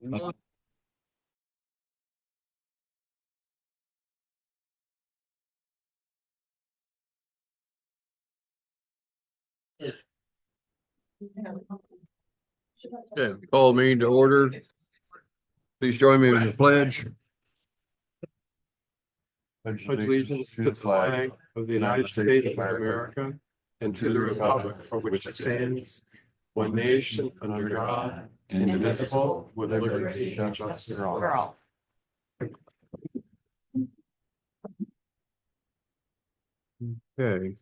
Okay, call me to order. Please join me in the pledge. Pledge allegiance to the flag of the United States of America and to the republic for which it stands, one nation under God, indivisible, with liberty and justice for all. Okay.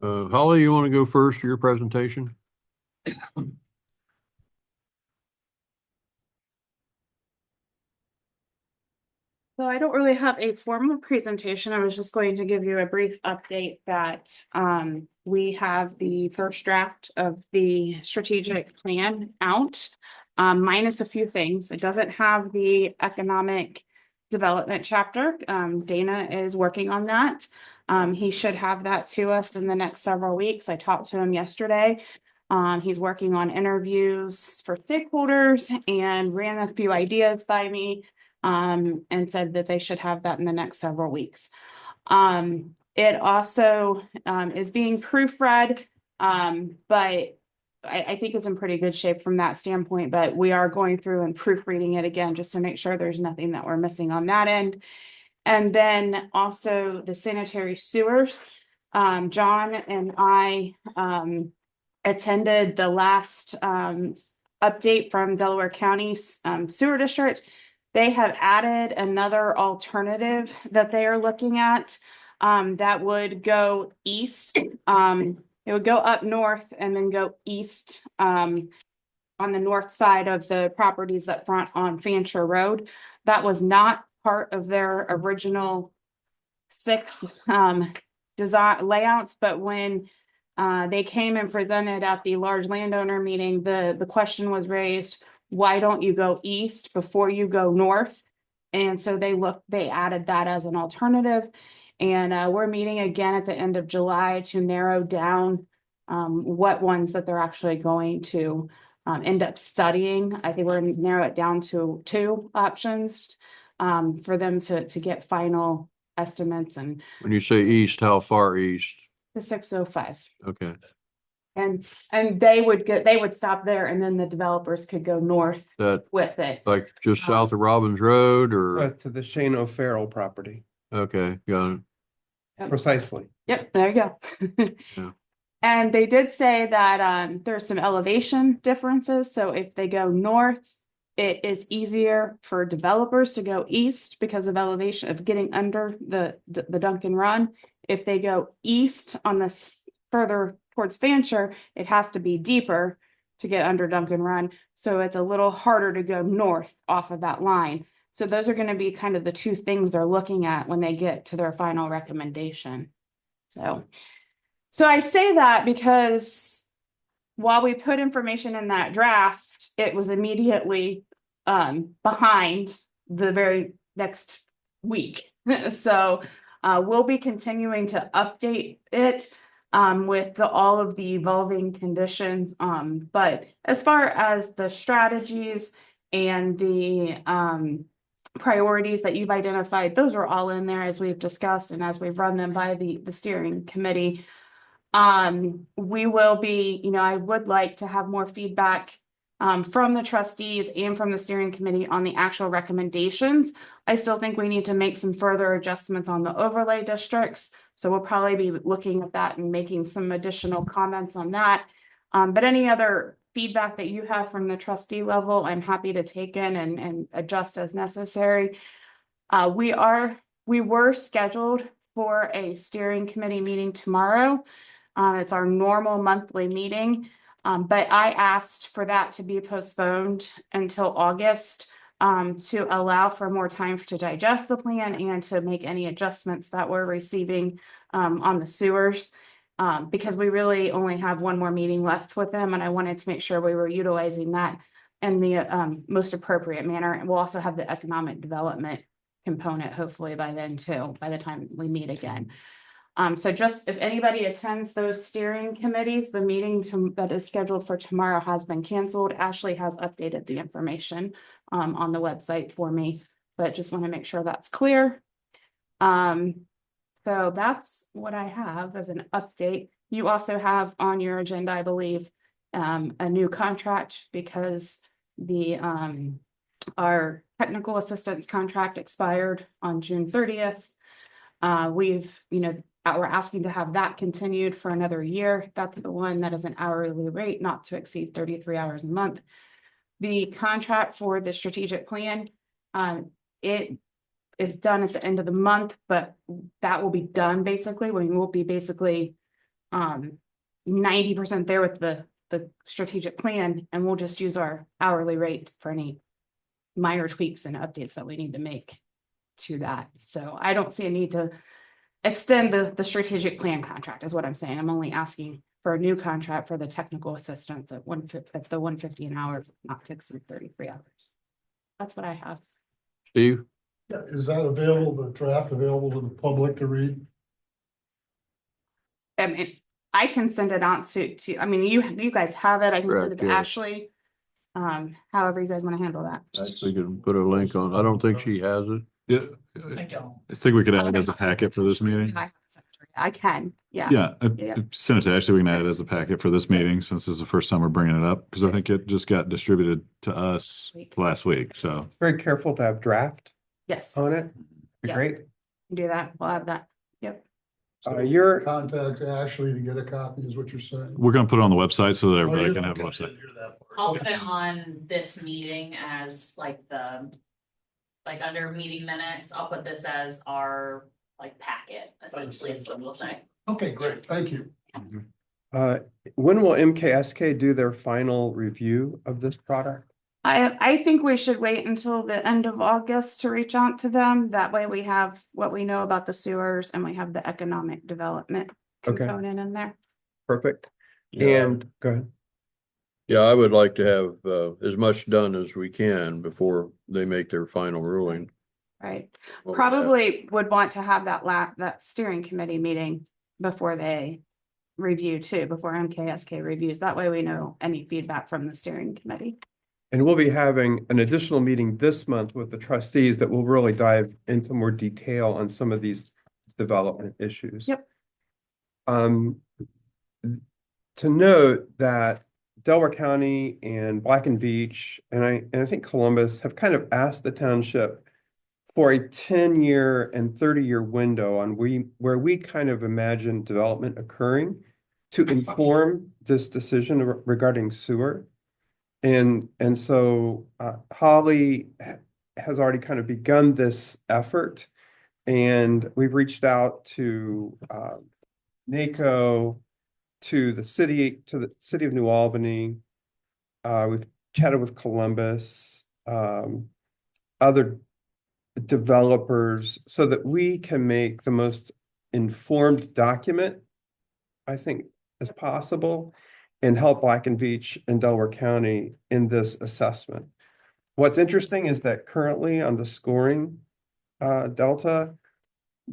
Holly, you want to go first for your presentation? So I don't really have a formal presentation. I was just going to give you a brief update that we have the first draft of the strategic plan out, minus a few things. It doesn't have the economic development chapter. Dana is working on that. He should have that to us in the next several weeks. I talked to him yesterday. He's working on interviews for stakeholders and ran a few ideas by me. And said that they should have that in the next several weeks. It also is being proofread, but I think it's in pretty good shape from that standpoint, but we are going through and proofreading it again just to make sure there's nothing that we're missing on that end. And then also the sanitary sewers. John and I attended the last update from Delaware County Sewer District. They have added another alternative that they are looking at that would go east. It would go up north and then go east on the north side of the properties that front on Fancher Road. That was not part of their original 6 design layouts, but when they came and presented at the large landowner meeting, the question was raised, why don't you go east before you go north? And so they added that as an alternative. And we're meeting again at the end of July to narrow down what ones that they're actually going to end up studying. I think we're going to narrow it down to 2 options for them to get final estimates. And when you say east, how far east? The 605. Okay. And they would stop there, and then the developers could go north with it. Like just south of Robbins Road or To the Shane O'Farrell property. Okay, got it. Precisely. Yep, there you go. Yeah. And they did say that there's some elevation differences. So if they go north, it is easier for developers to go east because of elevation of getting under the Duncan Run. If they go east on this further towards Fancher, it has to be deeper to get under Duncan Run. So it's a little harder to go north off of that line. So those are going to be kind of the 2 things they're looking at when they get to their final recommendation. So I say that because while we put information in that draft, it was immediately behind the very next week. So we'll be continuing to update it with all of the evolving conditions. But as far as the strategies and the priorities that you've identified, those are all in there as we've discussed and as we've run them by the steering committee. We will be, I would like to have more feedback from the trustees and from the steering committee on the actual recommendations. I still think we need to make some further adjustments on the overlay districts. So we'll probably be looking at that and making some additional comments on that. But any other feedback that you have from the trustee level, I'm happy to take in and adjust as necessary. We were scheduled for a steering committee meeting tomorrow. It's our normal monthly meeting, but I asked for that to be postponed until August to allow for more time to digest the plan and to make any adjustments that we're receiving on the sewers, because we really only have one more meeting left with them, and I wanted to make sure we were utilizing that in the most appropriate manner. And we'll also have the economic development component hopefully by then too, by the time we meet again. So just if anybody attends those steering committees, the meeting that is scheduled for tomorrow has been canceled. Ashley has updated the information on the website for me, but just want to make sure that's clear. So that's what I have as an update. You also have on your agenda, I believe, a new contract because our technical assistance contract expired on June 30th. We're asking to have that continued for another year. That's the one that is an hourly rate not to exceed 33 hours a month. The contract for the strategic plan, it is done at the end of the month, but that will be done basically when we will be basically 90% there with the strategic plan, and we'll just use our hourly rate for any minor tweaks and updates that we need to make to that. So I don't see a need to extend the strategic plan contract is what I'm saying. I'm only asking for a new contract for the technical assistance at the 150 an hour, not to exceed 33 hours. That's what I have. Steve? Yeah, is that available, the draft available to the public to read? I can send it on to, I mean, you guys have it. I can send it to Correct, yeah. Ashley. However you guys want to handle that. Actually, can put a link on. I don't think she has it. Yeah, I don't. I think we could add it as a packet for this meeting. I can, yeah. Yeah, Yeah. send it to Ashley. We can add it as a packet for this meeting since this is the first time we're bringing it up because I think it just got distributed to us last week. So Very careful to have draft Yes. on it. Be Yeah. great. Do that. We'll have that. Yep. You're Contact Ashley to get a copy is what you're saying. we're going to put it on the website so that Oh, everybody you can have a don't website. hear that part. I'll Okay. put it on this meeting as like under meeting minutes, I'll put this as our like packet, essentially is what we'll say. Okay, great, thank you. when will MKSK do their final review of this product? I think we should wait until the end of August to reach out to them. That way we have what we know about the sewers and we have the economic development Okay. component in there. Perfect. Yeah. And go ahead. Yeah, I would like to have as much done as we can before they make their final ruling. Right. Well, Probably would want to have that steering committee meeting before they review too, before MKSK reviews. That way we know any feedback from the steering committee. And we'll be having an additional meeting this month with the trustees that will really dive into more detail on some of these development issues. Yep. To note that Delaware County and Black and Veatch, and I think Columbus have kind of asked the township for a 10-year and 30-year window on where we kind of imagine development occurring to inform this decision regarding sewer. And so Holly has already kind of begun this effort, and we've reached out to NACO, to the city of New Albany. We've chatted with Columbus, other developers, so that we can make the most informed document, I think, as possible, and help Black and Veatch and Delaware County in this assessment. What's interesting is that currently on the scoring delta,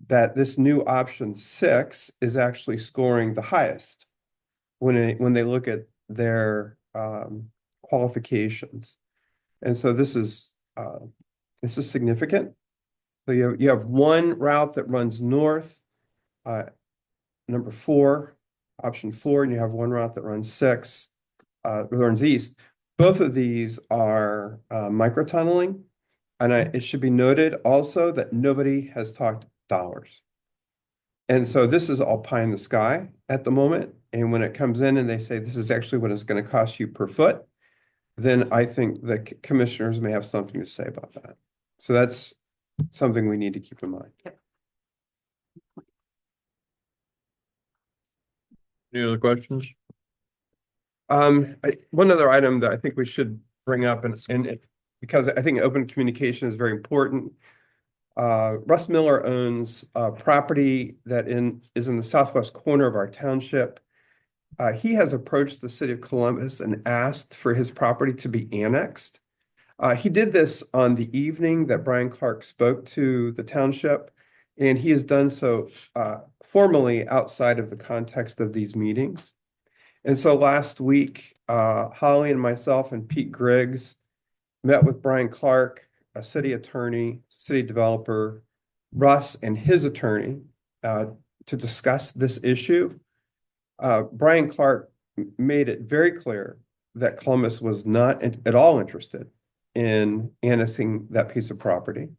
that this new option 6 is actually scoring the highest when they look at their qualifications. And so this is significant. So you have one route that runs north, number 4, option 4, and you have one route that runs 6, runs east. Both of these are microtunneling, and it should be noted also that nobody has talked dollars. And so this is all pie in the sky at the moment. And when it comes in and they say this is actually what it's going to cost you per foot, then I think the commissioners may have something to say about that. So that's something we need to keep in mind. Any other questions? One other item that I think we should bring up, and because I think open communication is very important. Russ Miller owns property that is in the southwest corner of our township. He has approached the city of Columbus and asked for his property to be annexed. He did this on the evening that Brian Clark spoke to the township, And he has done so formally outside of the context of these meetings. And so last week, Holly and myself and Pete Griggs met with Brian Clark, a city attorney, city developer, Russ and his attorney to discuss this issue. Brian Clark made it very clear that Columbus was not at all interested in annexing that piece of property,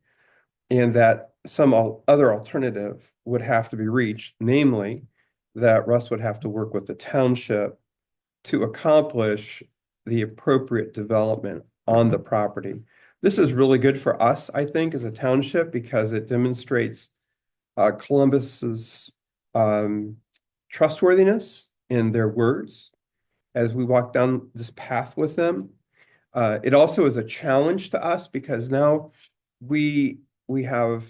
and that some other alternative would have to be reached, namely that Russ would have to work with the township to accomplish the appropriate development on the property. This is really good for us, I think, as a township, because it demonstrates Columbus's trustworthiness in their words as we walk down this path with them. It also is a challenge to us because now we have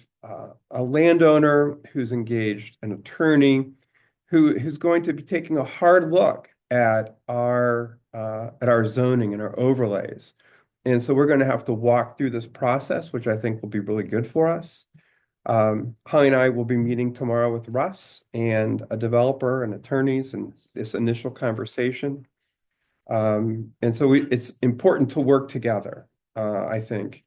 a landowner who's engaged, an attorney who's going to be taking a hard look at our zoning and our overlays. And so we're going to have to walk through this process, which I think will be really good for us. Holly and I will be meeting tomorrow with Russ and a developer and attorneys and this initial conversation. And so it's important to work together, I think.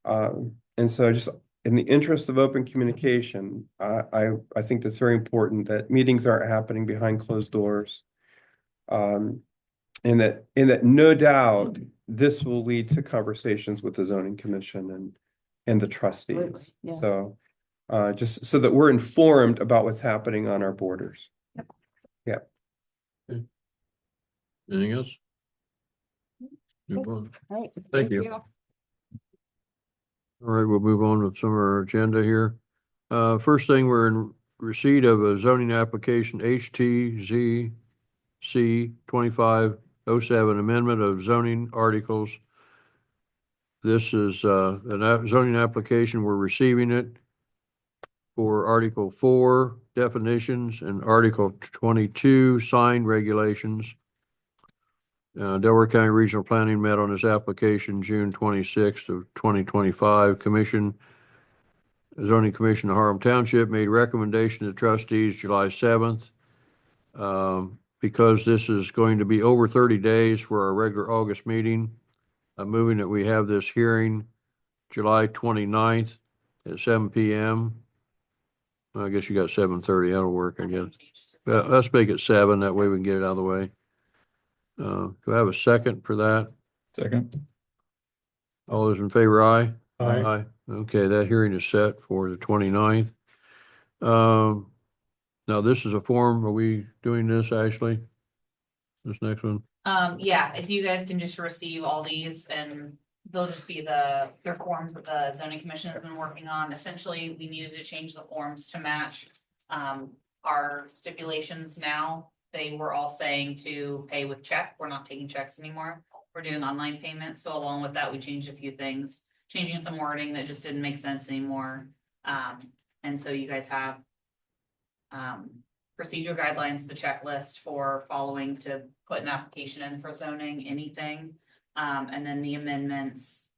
And so just in the interest of open communication, I think that's very important that meetings aren't happening behind closed doors. And that no doubt this will lead to conversations with the zoning commission and the trustees. Absolutely, yes. So just so that we're informed about what's happening on our borders. Anything else? Move on. All right. Thank you. All right, we'll move on with some of our agenda here. First thing, we're in receipt of a zoning application HTZC 2507 amendment of zoning articles. This is a zoning application. We're receiving it for Article 4 definitions and Article 22 sign regulations. Delaware County Regional Planning met on this application June 26th of 2025. Zoning Commission of Harlem Township made recommendation to trustees July 7th. Because this is going to be over 30 days for our regular August meeting, I'm moving that we have this hearing July 29th at 7 p.m. I guess you got 7:30. That'll work, I guess. Let's make it 7. That way we can get it out of the way. Do I have a second for that? Second. All those in favor, aye? Aye. Okay, that hearing is set for the 29th. Now this is a form. Are we doing this, Ashley? This next one? Yeah, if you guys can just receive all these and they'll just be their forms that the zoning commission has been working on. Essentially, we needed to change the forms to match our stipulations now. They were all saying to pay with check. We're not taking checks anymore. We're doing online payments. So along with that, we changed a few things, changing some wording that just didn't make sense anymore. And so you guys have procedure guidelines, the checklist for following to put an application in for zoning, anything. And then the amendments,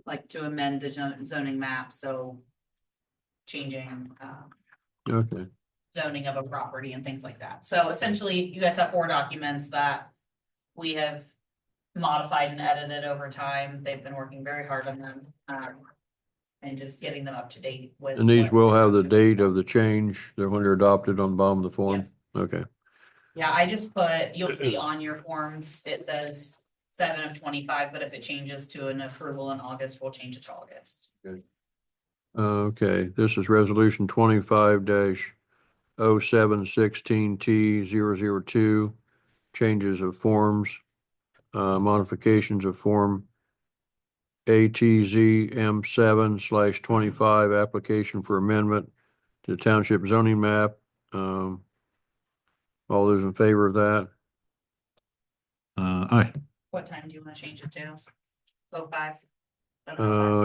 like to amend the zoning map. So changing Okay. zoning of a property and things like that. So essentially, you guys have 4 documents that we have modified and edited over time. They've been working very hard on them. And just getting them up to date with. And these will have the date of the change, that when they're adopted on the bottom of the form? Okay. Yeah, I just put, you'll see on your forms, it says 7/25, but if it changes to an approval in August, we'll change it to August. Okay, this is resolution 25-0716T002, changes of forms, modifications of form ATZM7/25, application for amendment to the township zoning map. All those in favor of that? Aye. What time do you want to change it to? 05?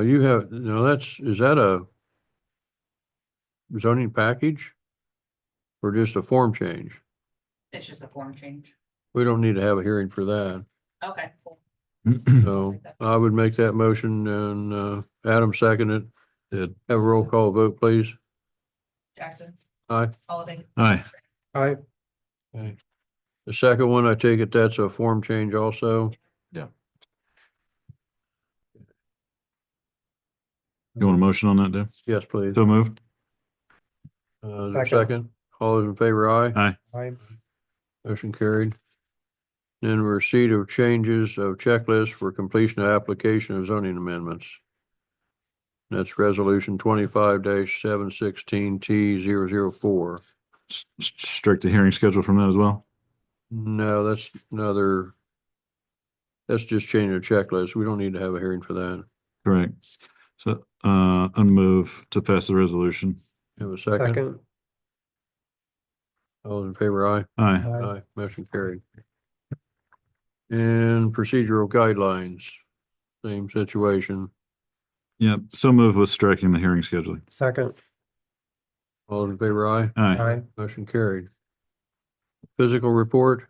You have, no, is that a zoning package? Or just a form change? It's just a form change. We don't need to have a hearing for that. Okay, cool. So I would make that motion and Adam seconded. Did. Have a roll call vote, please. Jackson, Aye. Holiday. Aye. Aye. The second one, I take it that's a form change also? Yeah. You want a motion on that, Dave? Yes, please. So moved. Is there a second? All those in favor, aye. Aye. Aye. Motion carried. Then receipt of changes of checklist for completion of application of zoning amendments. That's resolution 25-716T004. Strike the hearing schedule from that as well. No, that's just changing the checklist. We don't need to have a hearing for that. Correct. So, I move to pass the resolution. Have a second? Second. All those in favor, aye. Aye. Aye. Motion carried. And procedural guidelines, same situation. Yep. So move with striking the hearing scheduling. Second. All those in favor, aye. Aye. Motion carried. Physical report,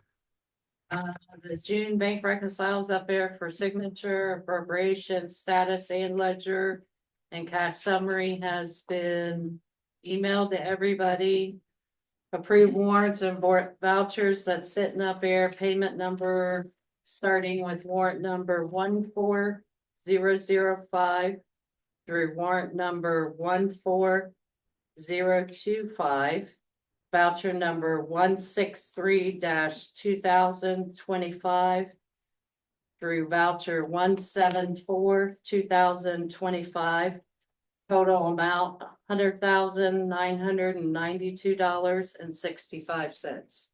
The June bank reconciles up there for signature, appropriation status and ledger. And cash summary has been emailed to everybody. Approved warrants and vouchers that's sitting up there, payment number, starting with warrant number 14005 through warrant number 14025. Voucher number 163-2025 through voucher 174-2025. Total amount $100,992.65.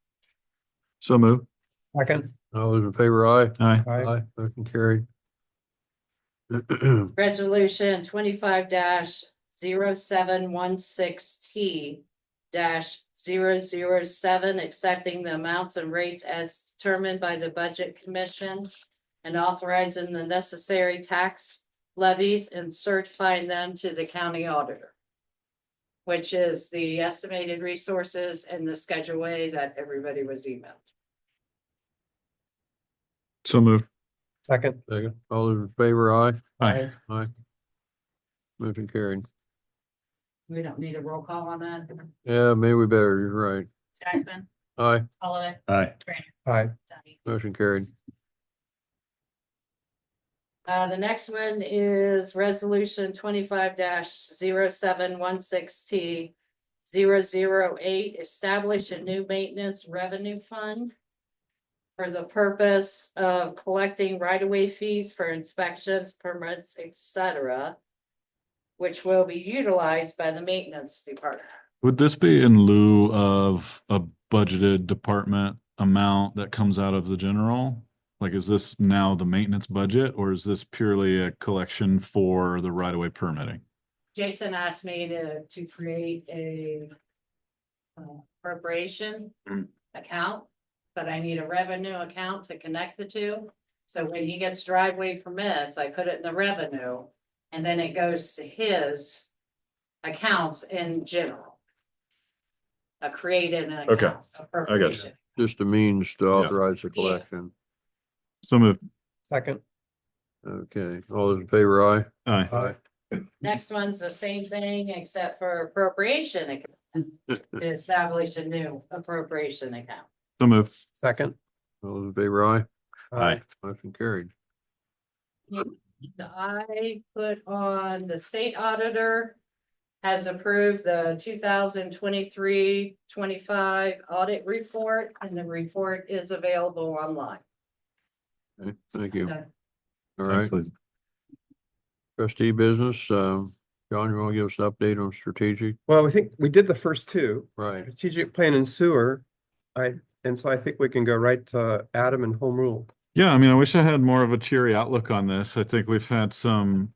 So move. Second. all those in favor, aye. Aye. Aye. Motion carried. Resolution 25-0716T 007, accepting the amounts and rates as determined by the Budget Commission and authorizing the necessary tax levies and certifying them to the county auditor, which is the estimated resources and the Schedule A that everybody was emailed. So moved. Second. Second, all those in favor, aye. Aye. Aye. Motion carried. We don't need a roll call on that. Yeah, maybe we better, you're right. Jackson, Aye, Holiday. Aye. Trainer, Aye. Duffy. motion carried. The next one is resolution 25-0716T 008, establish a new maintenance revenue fund for the purpose of collecting right-of-way fees for inspections, permits, etc., which will be utilized by the maintenance department. Would this be in lieu of a budgeted department amount that comes out of the general? Like, is this now the maintenance budget, or is this purely a collection for the right-of-way permitting? Jason asked me to create a appropriation account, but I need a revenue account to connect the two. So when he gets driveway permits, I put it in the revenue, and then it goes to his accounts in general. Create an Okay, account appropriation. Just a means to authorize the Yeah. collection. So moved. Second. Okay, all those in favor, aye. Aye. Aye. Next one's the same thing except for appropriation account, to establish a new appropriation account. So moved. Second. All those in favor, aye. Aye. Motion carried. I put on the state auditor has approved the 2023-25 audit report, and the report is available online. Okay, thank you. Okay. All right, Excellent. trustee business, John, you want to give us an update on strategic? Well, we think we did the first two, Right, strategic plan and sewer. And so I think we can go right to Adam and home rule. Yeah, I mean, I wish I had more of a cheery outlook on this. I think we've had some,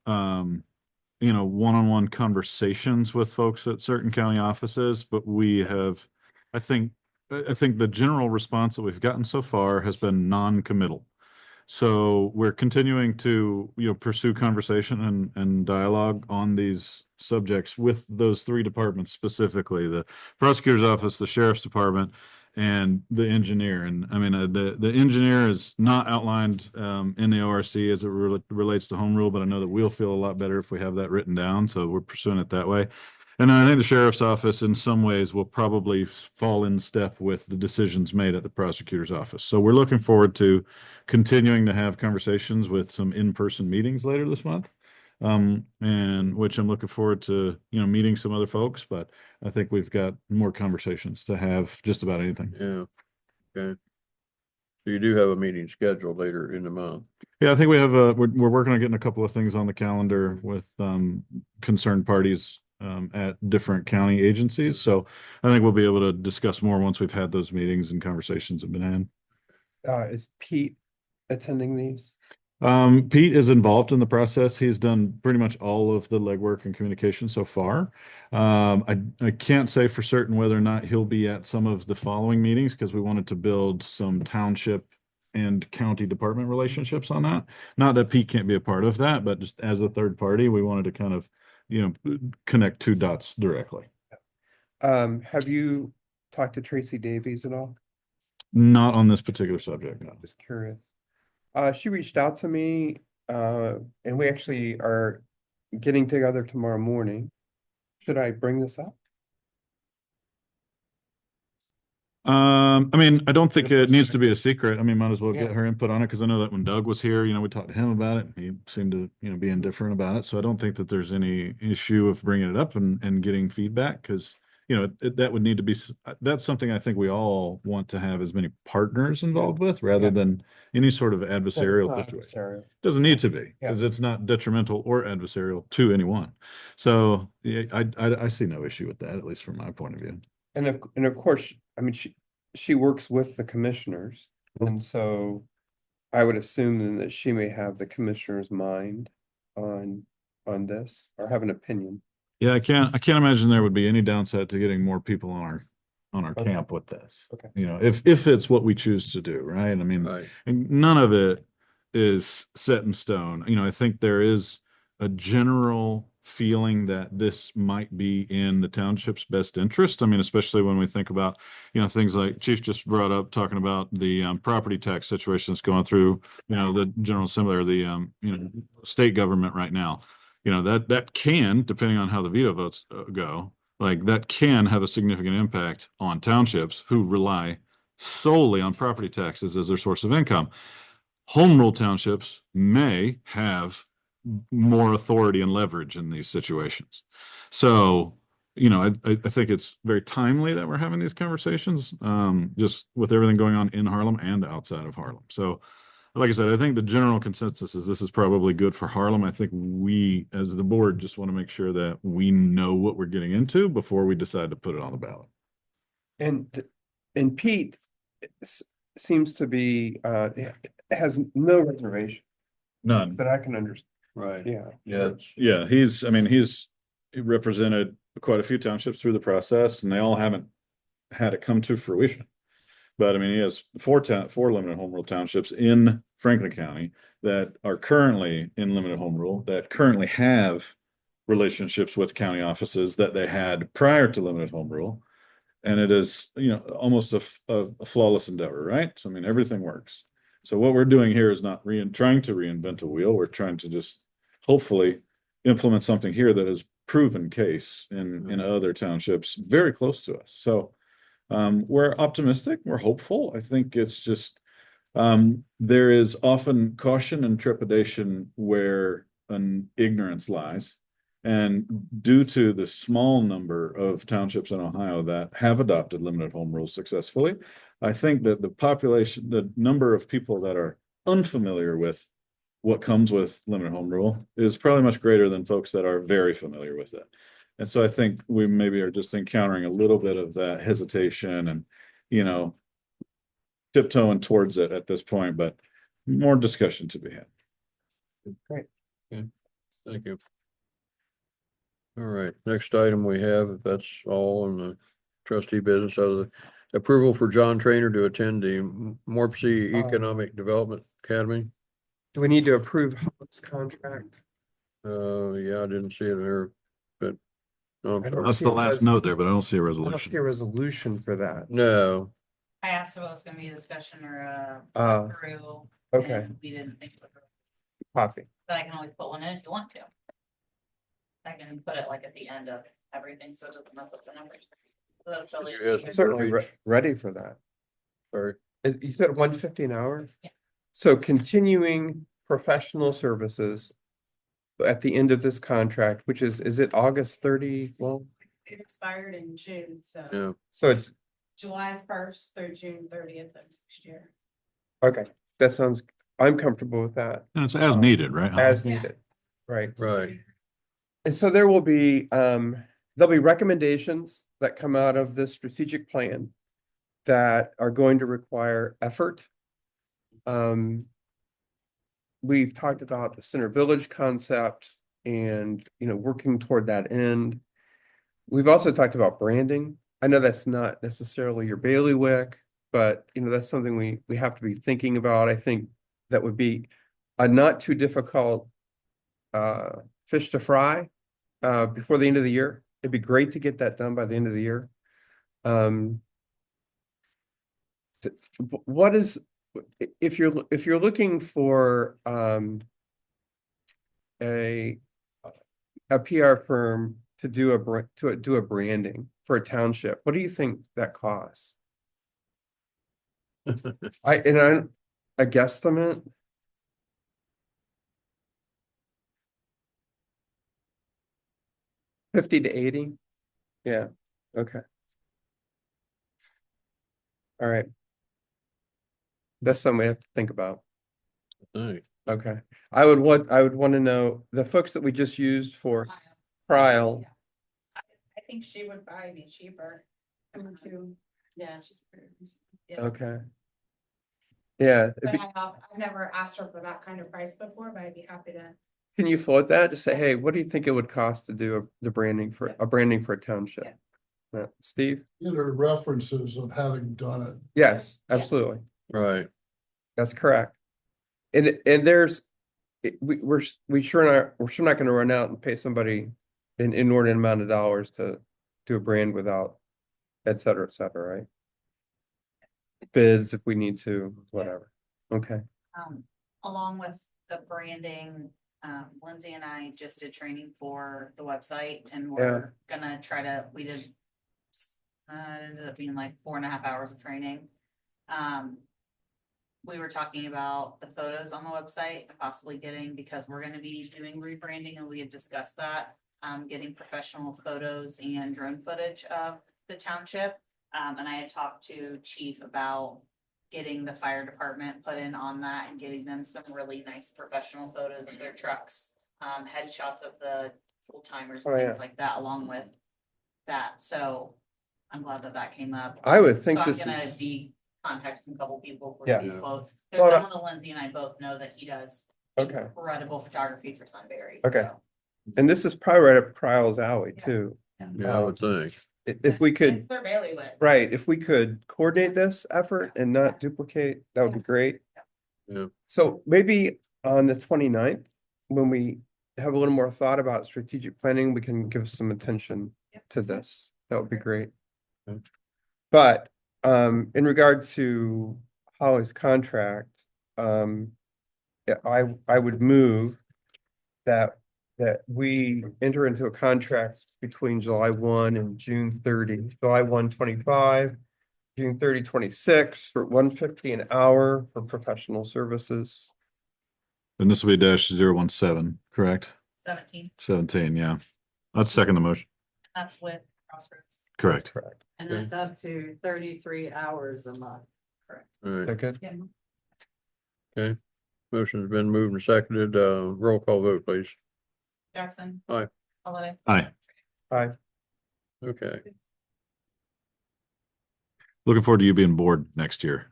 one-on-one conversations with folks at certain county offices, but we have, I think the general response that we've gotten so far has been non-committal. So we're continuing to, pursue conversation and dialogue on these subjects with those three departments, specifically the prosecutor's office, the sheriff's department, and the engineer. And I mean, the engineer is not outlined in the ORC as it relates to home rule, but I know that we'll feel a lot better if we have that written down. So we're pursuing it that way. And then I think the sheriff's office in some ways will probably fall in step with the decisions made at the prosecutor's office. So we're looking forward to continuing to have conversations with some in-person meetings later this month. And which I'm looking forward to, meeting some other folks, but I think we've got more conversations to have just about anything. Yeah, okay. So you do have a meeting scheduled later in the month. Yeah, I think we have we're working on getting a couple of things on the calendar with concerned parties at different county agencies. So I think we'll be able to discuss more once we've had those meetings and conversations have been had. Is Pete attending these? Pete is involved in the process. He's done pretty much all of the legwork and communication so far. I can't say for certain whether or not he'll be at some of the following meetings because we wanted to build some township and county department relationships on that. Not that Pete can't be a part of that, but just as a third party, we wanted to kind of, connect two dots directly. Have you talked to Tracy Davies at all? Not on this particular subject, no. Just curious. She reached out to me, and we actually are getting together tomorrow morning. Should I bring this up? I mean, I don't think it needs to be a secret. I mean, might as well Yeah. get her input on it because I know that when Doug was here, we talked to him about it. He seemed to, be indifferent about it. So I don't think that there's any issue of bringing it up and getting feedback because, that would need to be, that's something I think we all want to have as many partners involved with rather Yeah. than any sort of adversarial situation. Adversarial. Doesn't need to be because it's not detrimental or adversarial to anyone. So yeah, I see no issue with that, at least from my point of view. And of course, I mean, she works with the commissioners, and so I would assume then that she may have the commissioner's mind on this or have an opinion. Yeah, I can't imagine there would be any downside to getting more people on our Okay. camp with this. Okay. If it's what we choose to do, right? I mean, Right. and none of it is set in stone. I think there is a general feeling that this might be in the township's best interest. I mean, especially when we think about, things like Chief just brought up, talking about the property tax situation that's going through, the General Assembly or the, state government right now. That can, depending on how the veto votes go, like that can have a significant impact on townships who rely solely on property taxes as their source of income. Home rule townships may have more authority and leverage in these situations. So, I think it's very timely that we're having these conversations, just with everything going on in Harlem and outside of Harlem. So, like I said, I think the general consensus is this is probably good for Harlem. I think we, as the board, just want to make sure that we know what we're getting into before we decide to put it on the ballot. And Pete seems to be has no reservation None. that I can understand. Right. Yeah. Yeah. Yeah, he represented quite a few townships through the process, and they all haven't had it come to fruition. But I mean, he has four limited home rule townships in Franklin County that are currently in limited home rule, that currently have relationships with county offices that they had prior to limited home rule. And it is, almost a flawless endeavor, right? So I mean, everything works. So what we're doing here is not trying to reinvent a wheel. We're trying to just hopefully implement something here that is proven case in other townships very close to us. So we're optimistic, we're hopeful. I think it's just there is often caution and trepidation where an ignorance lies. And due to the small number of townships in Ohio that have adopted limited home rules successfully, I think that the number of people that are unfamiliar with what comes with limited home rule is probably much greater than folks that are very familiar with it. And so I think we maybe are just encountering a little bit of that hesitation and, tiptoeing towards it at this point, but more discussion to be had. Great. Thank you. All right, next item we have, if that's all in the trustee business, out of the approval for John Trainer to attend the Morpsey Economic Development Academy. Do we need to approve Hop's contract? Yeah, I didn't see it there, but. No, I'm I don't sorry. That's the last note there, but I don't see a I don't see resolution. a resolution for that. No, I asked if it was gonna be a discussion or Uh, through. okay, and we didn't think of it. copy. But I can always put one in if you want to. I can put it like at the end of everything, so it doesn't mess up the numbers. So that's totally- Yes. I'm certainly ready for that. Or You said 150 an hour? Yeah. So continuing professional services at the end of this contract, which is it August 30? Well, It expired in June, so yeah, so it's, July 1st through June 30th of next year. okay, that sounds, I'm comfortable with that. And it's as needed, right? As needed, right? right. And so there will be, there'll be recommendations that come out of this strategic plan that are going to require effort. We've talked about the Center Village concept and, working toward that end. We've also talked about branding. I know that's not necessarily your bailiwick, but, that's something we have to be thinking about. I think that would be a not too difficult fish to fry before the end of the year. It'd be great to get that done by the end of the year. What is, if you're looking for a PR firm to do a branding for a township, what do you think that costs? A guesstimate? $50 to $80? Yeah, okay. All right. That's something we have to think about. Hey, Okay. I would want to know the folks that we just used for trial. I think she would probably be cheaper. Yeah, she's pretty. Yeah. Okay. Yeah, But I've never asked her for that kind of price before, but I'd be happy to. can you float that? Just say, hey, what do you think it would cost to do the branding for a township? Yeah. Steve? There are references of having done it. Yes, Yeah. absolutely. right. That's correct. And there's, we're sure not gonna run out and pay somebody an inordinate amount of dollars to do a brand without, et cetera, right? Bids if we need to, whatever. Okay, Along with the branding, Lindsay and I just did training for the website and we're gonna try to, we did. It ended up being like 4.5 hours of training. We were talking about the photos on the website and possibly getting, because we're gonna be doing rebranding and we had discussed that. Getting professional photos and drone footage of the township. And I had talked to Chief about getting the fire department put in on that and getting them some really nice professional photos of their trucks. Headshots of the full timers, Oh, things yeah. like that, along with that. So I'm glad that came up. I would think So I'm this gonna is, be contacting a couple people for Yeah. these quotes. Well, There's someone that Lindsay and I both know that he does okay, incredible photography for Sunbury. Okay. so. and this is probably right up Trial's alley too. Yeah, I would think. If we could, It's their bailiwick. right, if we could coordinate this effort and not duplicate, that would be great. Yeah. So maybe on the 29th, when we have a little more thought about strategic planning, we can give some attention to this. That would be great. Okay. But in regard to Holly's contract, yeah, I would move that we enter into a contract between July 1 and June 30, July 1, 25, June 30, 26 for 150 an hour for professional services. And this will be -017, correct? 17, 17, yeah. I'd second the motion. that's with Crossroads. Correct. Correct. And that's up to 33 hours a month. All Is right. that good? Okay. Motion's been moved and seconded. Roll call vote, please. Jackson. Aye. Holiday. Aye. Aye. Okay. Looking forward to you being bored next year.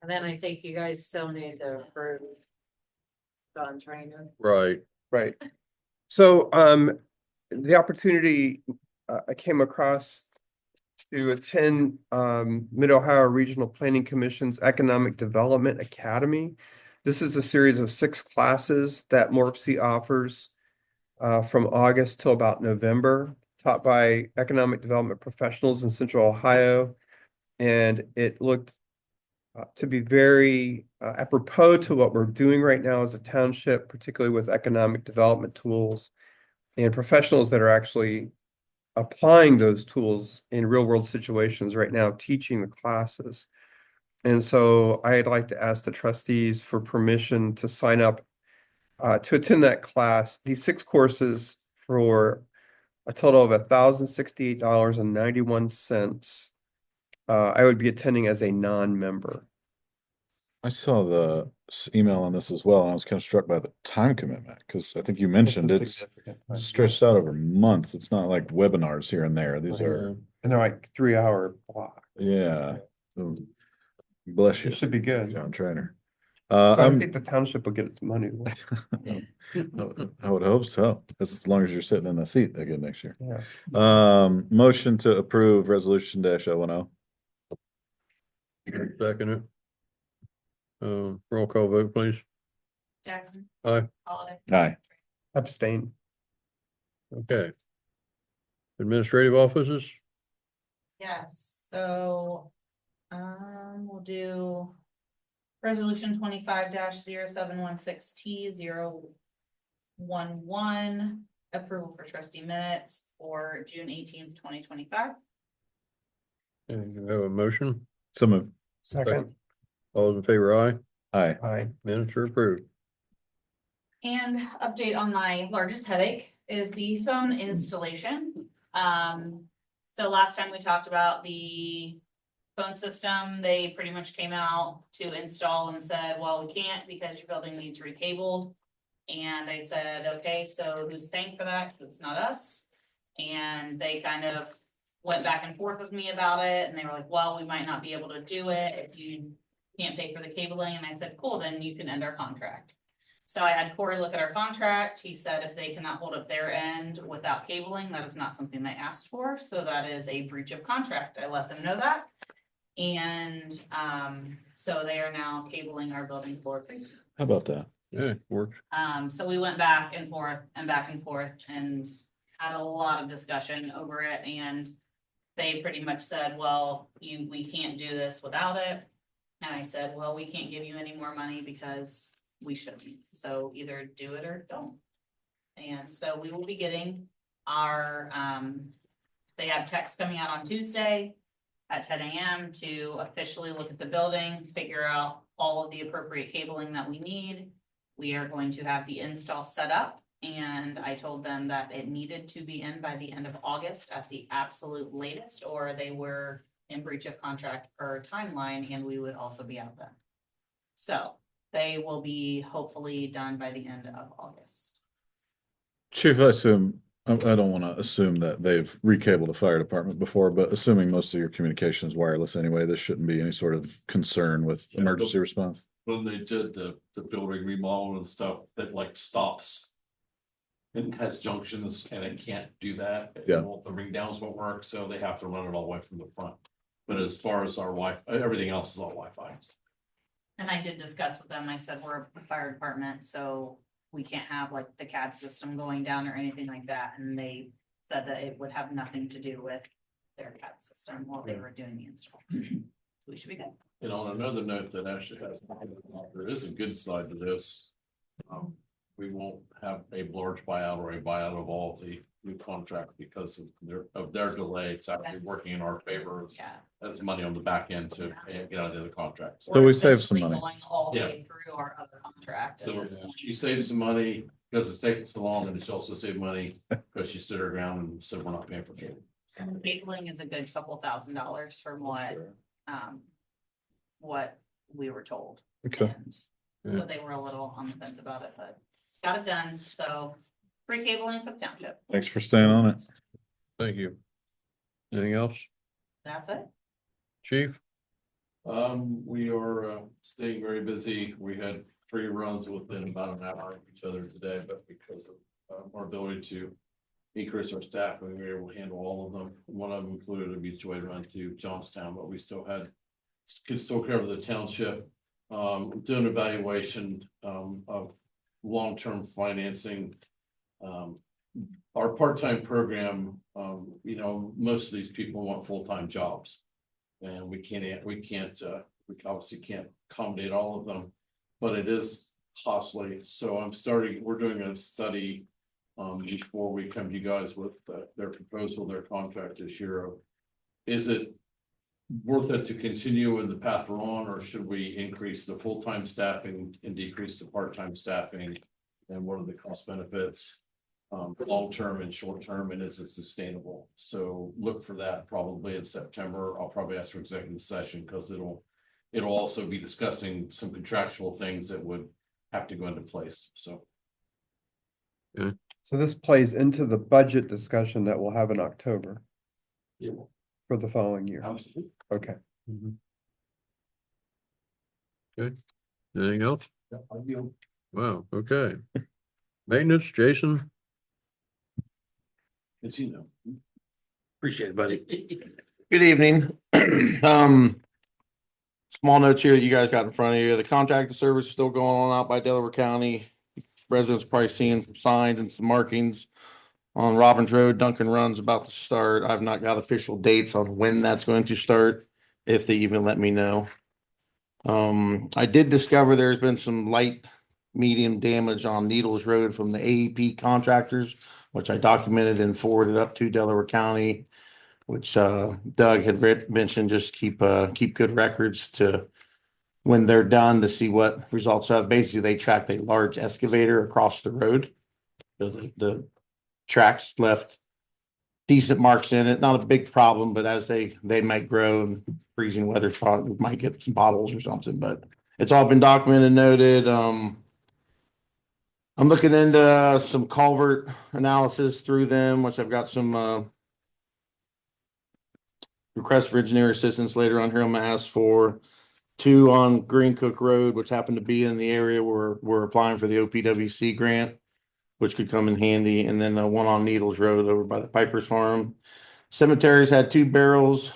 And then I think you guys still need to approve Don Trainer. Right. Right. So the opportunity I came across to attend Mid-Ohio Regional Planning Commission's Economic Development Academy. This is a series of 6 classes that MORPC offers from August till about November, taught by economic development professionals in Central Ohio. And it looked to be very apropos to what we're doing right now as a township, particularly with economic development tools and professionals that are actually applying those tools in real world situations right now, teaching the classes. And so I'd like to ask the trustees for permission to sign up to attend that class, these 6 courses for a total of $1,068.91. I would be attending as a non-member. I saw the email on this as well, and I was kind of struck by the time commitment, because I think you mentioned it's stretched out over months. It's not like webinars here and there. These are, And they're like 3-hour blocks. yeah. Oh, bless you, It should be good. John Trainer. So I I'm, think the township will get its money. I would hope so, as long as you're sitting in the seat again next year. Yeah. Motion to approve resolution -010. Second it. Roll call vote, please. Jackson. Aye. Holiday. Aye. Abstain. Okay. Administrative offices? Yes, so, we'll do resolution 25-0716T011, approval for trustee minutes for June 18th, 2025. And you have a motion? So move. Second. All those in favor, aye. Aye. Aye. Minutes are approved. And update on my largest headache is the phone installation. So last time we talked about the phone system, they pretty much came out to install and said, well, we can't because your building needs recabled. And I said, okay, so who's paying for that? 'Cause it's not us. And they kind of went back and forth with me about it, and they were like, well, we might not be able to do it if you can't pay for the cabling. And I said, cool, then you can end our contract. So I had Corey look at our contract. He said if they cannot hold up their end without cabling, that is not something they asked for. So that is a breach of contract. I let them know that. And so they are now cabling our building for free. How about that? Yeah, works. So we went back and forth and back and forth and had a lot of discussion over it. And they pretty much said, well, we can't do this without it. And I said, well, we can't give you any more money because we shouldn't. So either do it or don't. And so we will be getting our, they have text coming out on Tuesday at 10 a.m. to officially look at the building, figure out all of the appropriate cabling that we need. We are going to have the install set up, and I told them that it needed to be in by the end of August at the absolute latest, or they were in breach of contract per timeline, and we would also be out then. So they will be hopefully done by the end of August. Chief, I assume, I don't want to assume that they've recabled a fire department before, but assuming most of your communication is wireless anyway, this shouldn't be any sort of concern with Yeah, emergency response. When they did the building remodel and stuff, that like stops. And has junctions and it can't do that. Yeah. The ring downs won't work, so they have to run it all the way from the front. But as far as our Wi-Fi, everything else is all Wi-Fi. And I did discuss with them, I said, we're a fire department, so we can't have like the CAD system going down or anything like that. And they said that it would have nothing to do with their CAD system while they were doing the install. So we should be good. And on another note that actually has, there is a good side to this. We won't have a large buyout or a buyout of all the new contract because of their delay. It's actually working in our favor. Yeah. As money on the back end to get out of the other contract. So we We're saved some essentially money. Going all the Yeah. way through our other contract. at So this point. you save some money because it's taking so long, and she also saved money because she stood her ground and said we're not paying for cable. And cabling is a good couple $1,000s from what we were told. Okay. And so they were a little on the fence about it, but got it done. So free cabling for the township. Thanks for staying on it. Thank you. Anything else, That's it. chief? We are staying very busy. We had 3 runs within about an hour of each other today, but because of our ability to increase our staff, we were able to handle all of them. One of them included a beach way run to Johnstown, but we still could still cover the township. Doing evaluation of long-term financing our part-time program, most of these people want full-time jobs. And we obviously can't accommodate all of them, but it is costly. So we're doing a study before we come to you guys with their proposal, their contract this year. Is it worth it to continue in the path we're on, or should we increase the full-time staffing and decrease the part-time staffing? And what are the cost benefits, long-term and short-term, and is it sustainable? So look for that probably in September. I'll probably ask for executive session because it'll also be discussing some contractual things that would have to go into place, so. So this plays into the budget discussion that we'll have in October Yeah. for the following year. Absolutely. Okay. Anything else? Yeah, I yield. Wow, okay. Maintenance, Jason? It's, Appreciate it, buddy. Good evening. Small notes here that you guys got in front of you. The contracted service is still going on out by Delaware County. Residents are probably seeing some signs and some markings on Robbins Road. Duncan Run's about to start. I've not got official dates on when that's going to start, if they even let me know. I did discover there's been some light, medium damage on Needles Road from the AEP contractors, which I documented and forwarded up to Delaware County, which Doug had mentioned, just keep good records to when they're done to see what results have. Basically, they tracked a large excavator across the road. The tracks left decent marks in it, not a big problem, but as they might grow and freezing weather, we might get some potholes or something, but it's all been documented and noted. I'm looking into some culvert analysis through them, which I've got some requests for engineer assistance later on here. I'm gonna ask for 2 on Green Cook Road, which happen to be in the area where we're applying for the OPWC grant, which could come in handy, and then 1 on Needles Road over by the Piper's Farm. Cemeteries had 2 barrels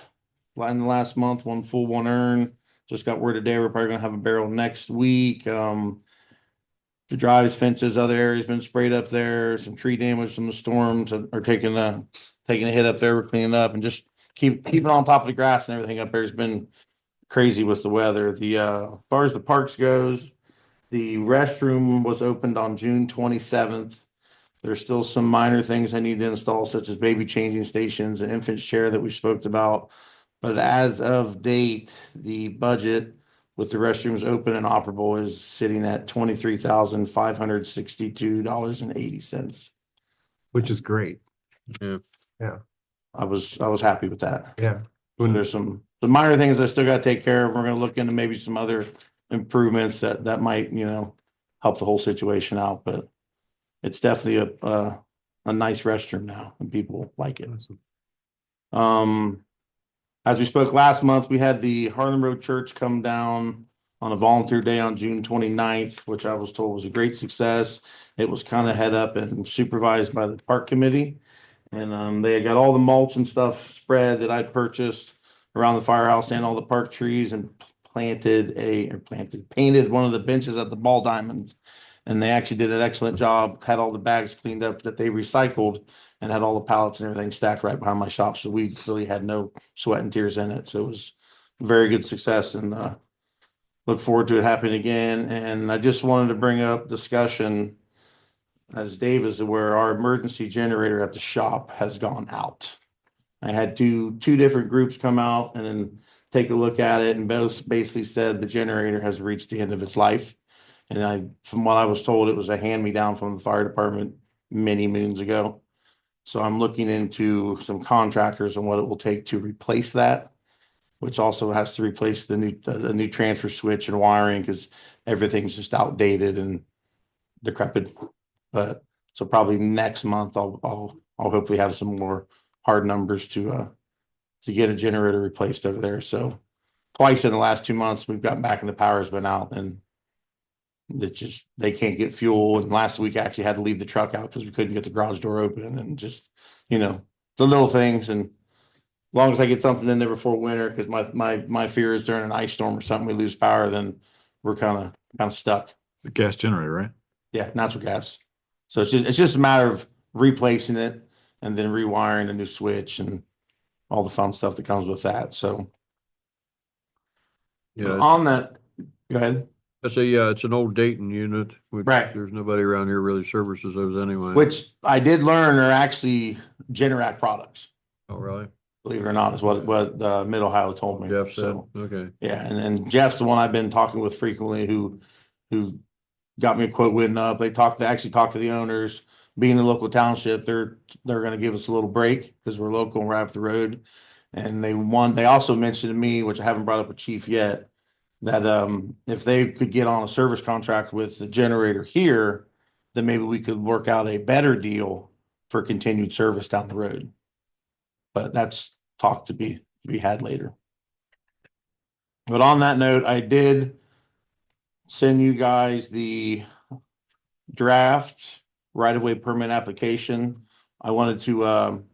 in the last month, 1 full, 1 urn. Just got word today we're probably gonna have a barrel next week. The drives, fences, other areas been sprayed up there. Some tree damage from the storms are taking a hit up there. We're cleaning up and just keeping on top of the grass and everything up there has been crazy with the weather. As far as the parks goes, the restroom was opened on June 27th. There's still some minor things I need to install, such as baby changing stations, an infant chair that we spoke about. But as of date, the budget with the restrooms open and operable is sitting at $23,562.80. Which is great. I was happy with that. Yeah. There's some minor things I still gotta take care of. We're gonna look into maybe some other improvements that might, help the whole situation out, but it's definitely a nice restroom now and people like it. As we spoke last month, we had the Harlem Road Church come down on a volunteer day on June 29th, which I was told was a great success. It was kind of head up and supervised by the park committee. And they had got all the mulch and stuff spread that I'd purchased around the firehouse and all the park trees, and painted one of the benches at the Ball Diamonds. And they actually did an excellent job, had all the bags cleaned up that they recycled, and had all the pallets and everything stacked right behind my shop. So we really had no sweat and tears in it. So it was a very good success, and look forward to it happening again. And I just wanted to bring up discussion, as Dave is aware, our emergency generator at the shop has gone out. I had two different groups come out and then take a look at it, and both basically said the generator has reached the end of its life. And from what I was told, it was a hand-me-down from the fire department many moons ago. So I'm looking into some contractors and what it will take to replace that, which also has to replace the new transfer switch and wiring, because everything's just outdated and decrepit. But so probably next month I'll hopefully have some more hard numbers to get a generator replaced over there. So twice in the last 2 months we've gotten back and the power has been out, and they can't get fuel. And last week I actually had to leave the truck out because we couldn't get the garage door open, and just, the little things. And as long as I get something in there before winter, because my fear is during an ice storm or something, we lose power, then we're kind of stuck. The gas generator, right? Yeah, natural gas. So it's just a matter of replacing it and then rewiring a new switch and all the fun stuff that comes with that. So Yeah, on that, go ahead. I say, yeah, it's an old Dayton unit, which Right. there's nobody around here really services those anyway. Which I did learn are actually Generac products. Oh, really? Believe it or not, is what Mid Ohio told me. Jeff said, So, okay. yeah, and Jeff's the one I've been talking with frequently who got me a quote written up. They actually talked to the owners. Being a local township, they're gonna give us a little break because we're local and we're up the road. And they also mentioned to me, which I haven't brought up with Chief yet, that if they could get on a service contract with the generator here, then maybe we could work out a better deal for continued service down the road. But that's talk to be had later. But on that note, I did send you guys the draft right-of-way permit application. I wanted to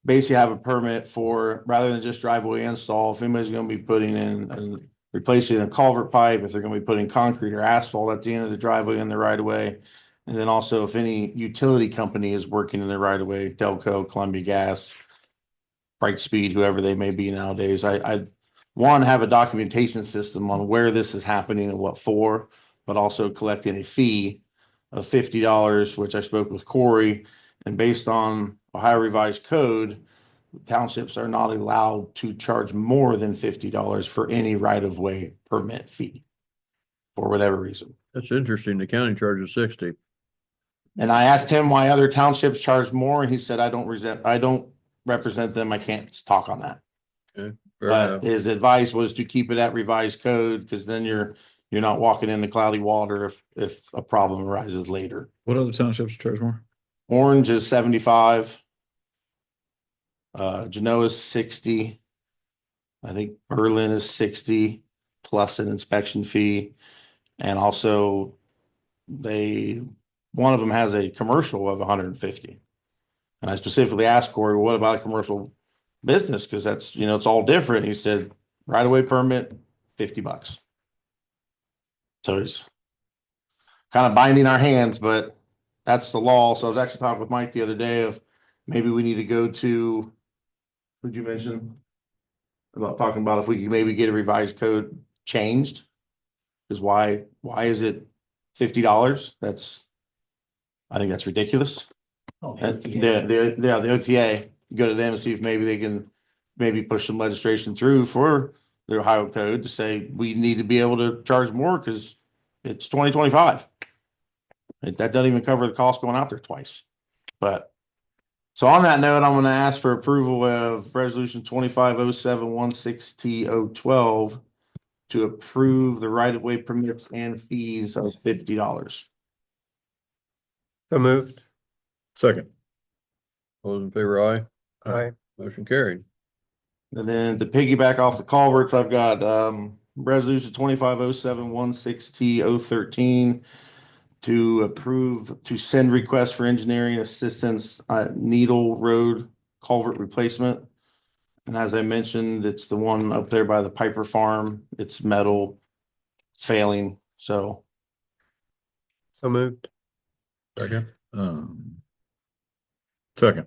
basically have a permit for, rather than just driveway install, if anybody's gonna be putting in and replacing a culvert pipe, if they're gonna be putting concrete or asphalt at the end of the driveway in the right-of-way. And then also if any utility company is working in the right-of-way, Delco, Columbia Gas, Brightspeed, whoever they may be nowadays. I have a documentation system on where this is happening and what for, but also collecting a fee of $50, which I spoke with Corey, and based on Ohio Revised Code, townships are not allowed to charge more than $50 for any right-of-way permit fee for whatever reason. That's interesting. The county charges 60. And I asked him why other townships charge more, and he said, I don't represent them. I can't talk on that. Okay, fair But enough. his advice was to keep it at revised code, because then you're not walking into cloudy water if a problem arises later. What other townships charge more? Orange is 75. Genoa's 60. I think Berlin is 60 plus an inspection fee. And also one of them has a commercial of 150. And I specifically asked Corey, what about a commercial business? Because that's, it's all different. He said, right-of-way permit, $50. So he's kind of binding our hands, but that's the law. So I was actually talking with Mike the other day of maybe we need to go to, what'd you mention? About talking about if we could maybe get a revised code changed. Because why is it $50? I think that's ridiculous. Oh, The OTA, go to them and see if maybe they can maybe push some legislation through for the Ohio code to say we need to be able to charge more because it's 2025. That doesn't even cover the cost going out there twice. But so on that note, I'm going to ask for approval of resolution 250716T012 to approve the right-of-way permits and fees of $50. So moved. Second. All those in favor, aye. Aye. Motion carried. And then to piggyback off the culverts, I've got resolution 250716T013 to approve to send requests for engineering assistance Needle Road culvert replacement. And as I mentioned, it's the one up there by the Piper Farm. It's metal, it's failing. So moved. Second. Second.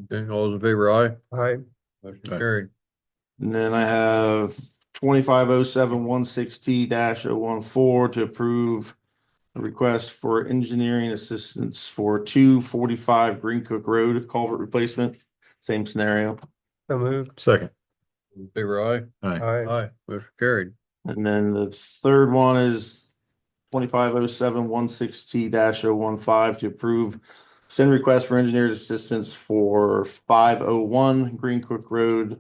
Okay, all those in favor, aye. Aye. Motion Aye. carried. and then I have 250716T-014 to approve a request for engineering assistance for 245 Green Cook Road culvert replacement. Same scenario. So moved. Second. All in favor, aye. Aye. Aye. Aye. Motion carried. And then the third one is 250716T-015 to approve send request for engineer's assistance for 501 Green Cook Road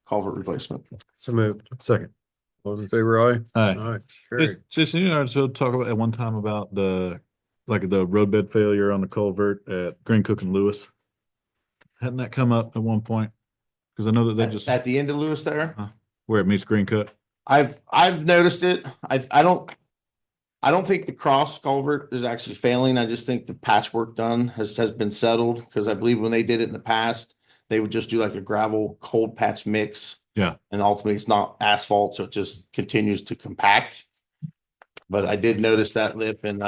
culvert replacement. So moved. Second. All those in favor, aye. Aye. Aye. Carried. Jason, you and I should talk about at one time about the roadbed failure on the culvert at Green Cook and Lewis. Hadn't that come up at one point? Because I know that they just At the end of Lewis there, where it meets Green Cook. I've noticed it. I don't think the cross culvert is actually failing. I just think the patchwork done has been settled because I believe when they did it in the past, they would just do like a gravel cold patch mix. Yeah. And ultimately it's not asphalt, so it just continues to compact. But I did notice that lip in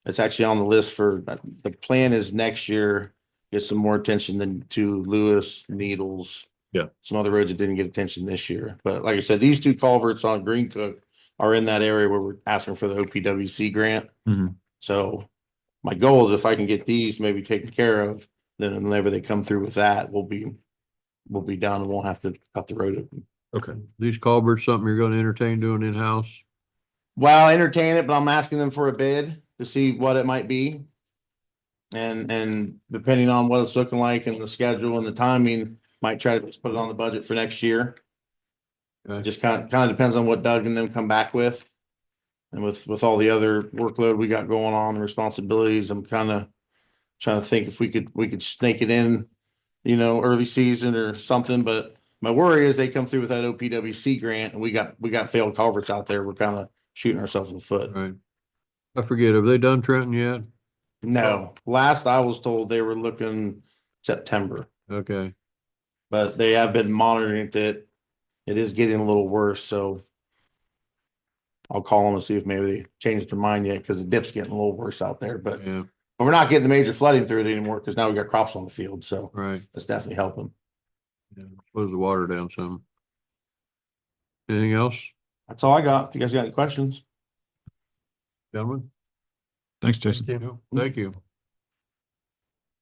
It's actually on the list for, the plan is next year, get some more attention than to Lewis, Needles. Yeah. Some other roads that didn't get attention this year. But like I said, these two culverts on Green Cook are in that area where we're asking for the OPWC grant. Mhm. So my goal is if I can get these maybe taken care of, then whenever they come through with that, we'll be done and won't have to cut the road open. Okay. These culverts, something you're gonna entertain doing in-house? Well, I entertain it, but I'm asking them for a bid to see what it might be. And depending on what it's looking like and the schedule and the timing, might try to just put it on the budget for next year. Okay. Just kind of depends on what Doug and them come back with. And with all the other workload we got going on and responsibilities, I'm kind of trying to think if we could snake it in, early season or something, but my worry is they come through with that OPWC grant and we got failed culverts out there. We're kind of shooting ourselves in the foot. Right. I forget, have they done Trenton yet? No, last I was told they were looking September, Okay, but they have been monitoring it. It is getting a little worse, so I'll call them and see if maybe they changed their mind yet, because the dip's getting a little worse out there, but yeah, we're not getting the major flooding through it anymore, because now we got crops on the field, so right. that's definitely helping. Yeah, slows the water down some. Anything else, That's all I got. If you guys got any questions? gentlemen? Thanks, Jason. No, thank you.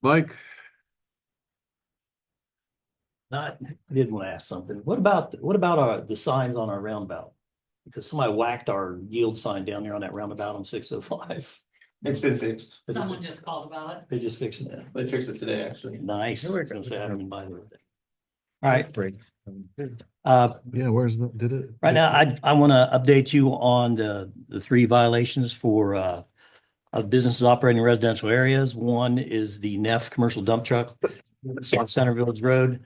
Mike? I did want to ask something. What about the signs on our roundabout? Because somebody whacked our yield sign down there on that roundabout on 605. It's been fixed. Someone just called about it. They're just fixing it. They fixed it today, actually. Nice. I was gonna say I haven't been by there. All right. Yeah, did it? Right now, I want to update you on the three violations for of businesses operating in residential areas. One is the Neff commercial dump truck. It's on Center Village Road.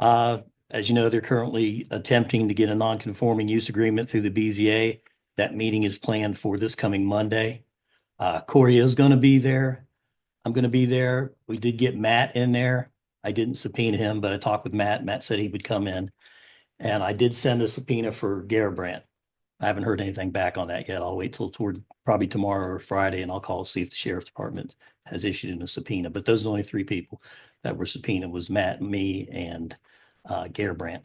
As you know, they're currently attempting to get a non-conforming use agreement through the BZA. That meeting is planned for this coming Monday. Corey is going to be there. I'm going to be there. We did get Matt in there. I didn't subpoena him, but I talked with Matt. Matt said he would come in. And I did send a subpoena for Garabrandt. I haven't heard anything back on that yet. I'll wait till toward probably tomorrow or Friday, and I'll call see if the sheriff's department has issued a subpoena. But those are the only three people that were subpoenaed, was Matt, me, and Garabrandt.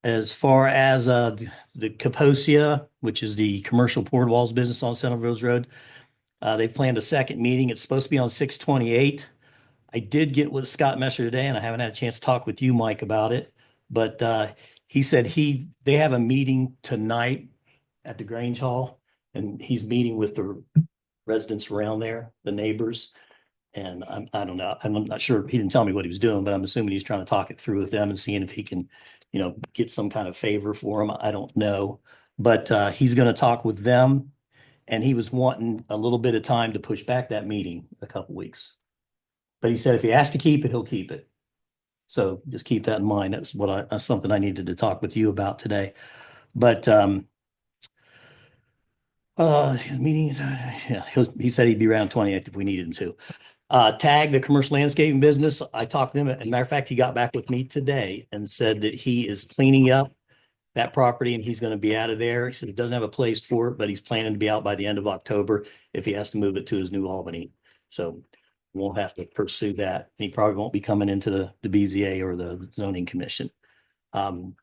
As far as the Kaposia, which is the commercial poured walls business on Central Village Road, they've planned a second meeting. It's supposed to be on 6/28. I did get with Scott Messer today, and I haven't had a chance to talk with you, Mike, about it. But he said they have a meeting tonight at the Grange Hall, and he's meeting with the residents around there, the neighbors. And I don't know. I'm not sure. He didn't tell me what he was doing, but I'm assuming he's trying to talk it through with them and seeing if he can, get some kind of favor for him. I don't know. But he's going to talk with them, and he was wanting a little bit of time to push back that meeting a couple weeks. But he said if he has to keep it, he'll keep it. So just keep that in mind. That's something I needed to talk with you about today. But his meeting, yeah, he said he'd be around 28th if we needed him to. Tag, the commercial landscaping business, I talked to him. As a matter of fact, he got back with me today and said that he is cleaning up that property and he's going to be out of there. He said he doesn't have a place for it, but he's planning to be out by the end of October if he has to move it to his new Albany. So won't have to pursue that. He probably won't be coming into the BZA or the zoning commission. We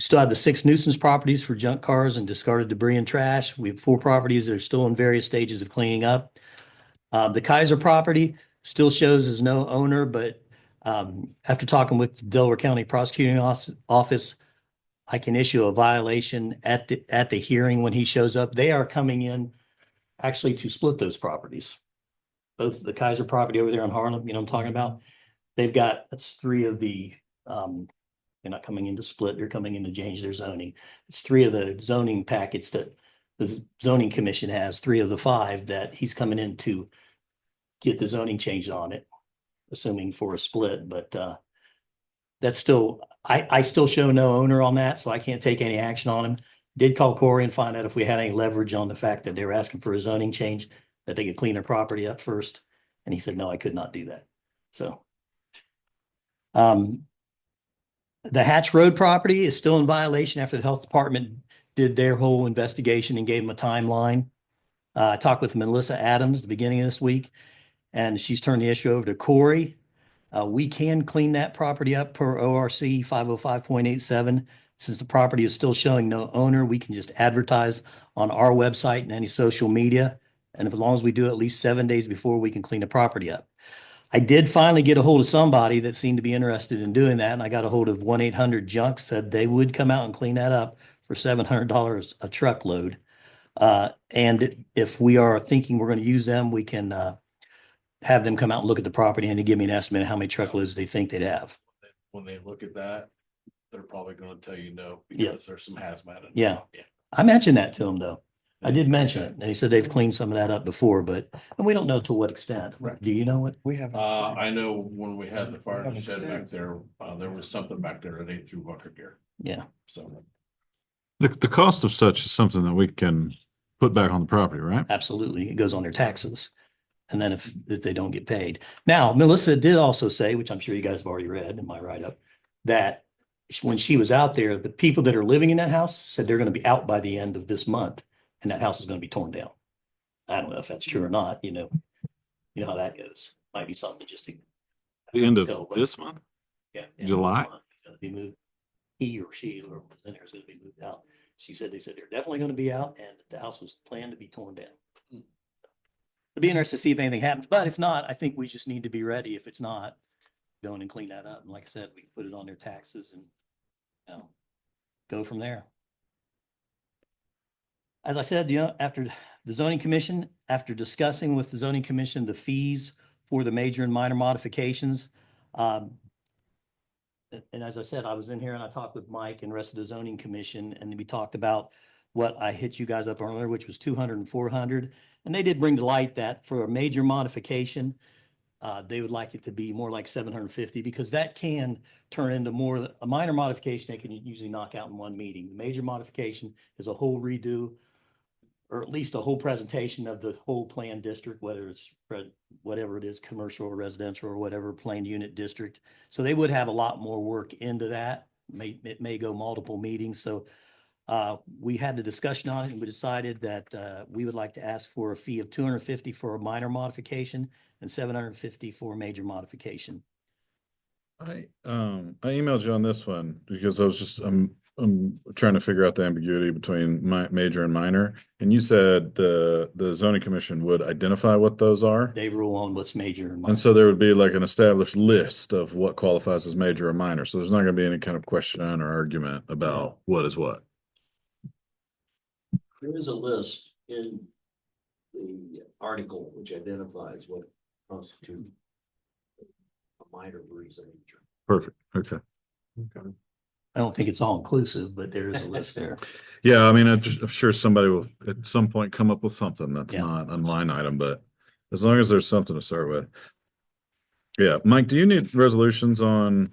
still have the 6 nuisance properties for junk cars and discarded debris and trash. We have 4 properties that are still in various stages of cleaning up. The Kaiser property still shows as no owner, but after talking with the Delaware County Prosecuting Office, I can issue a violation at the hearing when he shows up. They are coming in actually to split those properties. Both the Kaiser property over there in Harlem, I'm talking about. That's 3 of the, they're not coming in to split, they're coming in to change their zoning. It's 3 of the zoning packets that the zoning commission has, 3 of the 5 that he's coming in to get the zoning changed on it, assuming for a split, but that's still, I still show no owner on that, so I can't take any action on him. Did call Corey and find out if we had any leverage on the fact that they were asking for a zoning change, that they could clean their property up first. And he said, no, I could not do that. So the Hatch Road property is still in violation after the health department did their whole investigation and gave them a timeline. I talked with Melissa Adams the beginning of this week, and she's turned the issue over to Corey. We can clean that property up per ORC 505.87. Since the property is still showing no owner, we can just advertise on our website and any social media. And as long as we do it at least 7 days before, we can clean the property up. I did finally get a hold of somebody that seemed to be interested in doing that, and I got a hold of 1-800-JUNK, said they would come out and clean that up for $700 a truckload. And if we are thinking we're going to use them, we can have them come out and look at the property and to give me an estimate of how many truckloads they think they'd have. When they look at that, they're probably gonna tell you no, Yeah. because there's some hazmat. in Yeah. there. I mentioned that to them though. I did mention it. And he said they've cleaned some of that up before, but, and we don't know to what extent. Right. Do you know what? We have. I know when we had the fire in the shed back there, there was something back there that ate through bucket gear, Yeah. so. The cost of such is something that we can put back on the property, right? Absolutely. It goes on their taxes. And then if they don't get paid. Now, Melissa did also say, which I'm sure you guys have already read in my write-up, that when she was out there, the people that are living in that house said they're going to be out by the end of this month and that house is going to be torn down. I don't know if that's true or not, you know how that goes. Might be something just to. The end of But- this month? Yeah. July? He's going to be moved. He or she, whoever was in there is going to be moved out. They said they're definitely going to be out and the house was planned to be torn down. It'd be interesting to see if anything happens, but if not, I think we just need to be ready. If it's not, go in and clean that up. And like I said, we can put it on their taxes and, go from there. As I said, after the zoning commission, after discussing with the zoning commission, the fees for the major and minor modifications, and as I said, I was in here and I talked with Mike and the rest of the zoning commission, and we talked about what I hit you guys up earlier, which was 200 and 400. And they did bring to light that for a major modification, they would like it to be more like 750 because that can turn into more, a minor modification they can usually knock out in one meeting. The major modification is a whole redo or at least a whole presentation of the whole plan district, whether it's whatever it is, commercial or residential or whatever plan unit district. So they would have a lot more work into that. It may go multiple meetings. So we had the discussion on it and we decided that we would like to ask for a fee of 250 for a minor modification and 750 for a major modification. I emailed you on this one because I'm trying to figure out the ambiguity between major and minor. And you said the zoning commission would identify what those are. They rule on what's major and minor. And so there would be like an established list of what qualifies as major or minor. So there's not going to be any kind of question or argument about what is what. There is a list in the article which identifies what constitutes a minor breeze major. Perfect. Okay. I don't think it's all inclusive, but there is a list there. Yeah, I mean, I'm sure somebody will at some point come up with something that's Yeah. not a line item, but as long as there's something to start with. Yeah, Mike, do you need resolutions on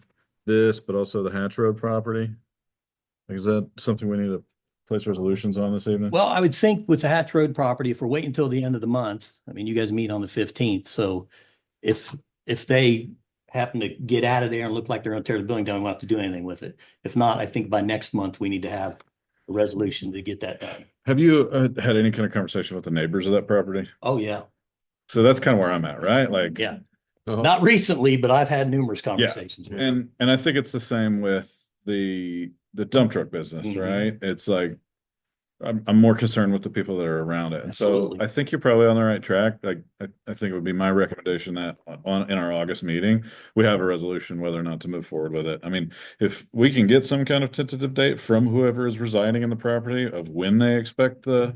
this, but also the Hatch Road property? Like, is that something we need to place resolutions on this evening? Well, I would think with the Hatch Road property, if we're waiting until the end of the month, I mean, you guys meet on the 15th. So if they happen to get out of there and look like they're going to tear the building down, we won't have to do anything with it. If not, I think by next month, we need to have a resolution to get that done. Have you had any kind of conversation with the neighbors of that property? Oh, yeah. So that's kind of where I'm at, right? Like, Yeah. Uh-huh. Not recently, but I've had numerous conversations. with them. and I think it's the same with the dump truck business, Mhm. right? It's like I'm more concerned with the people that are around it. And so Absolutely. I think you're probably on the right track. Like I think it would be my recommendation that in our August meeting, we have a resolution whether or not to move forward with it. I mean, if we can get some kind of tentative date from whoever is residing in the property of when they expect the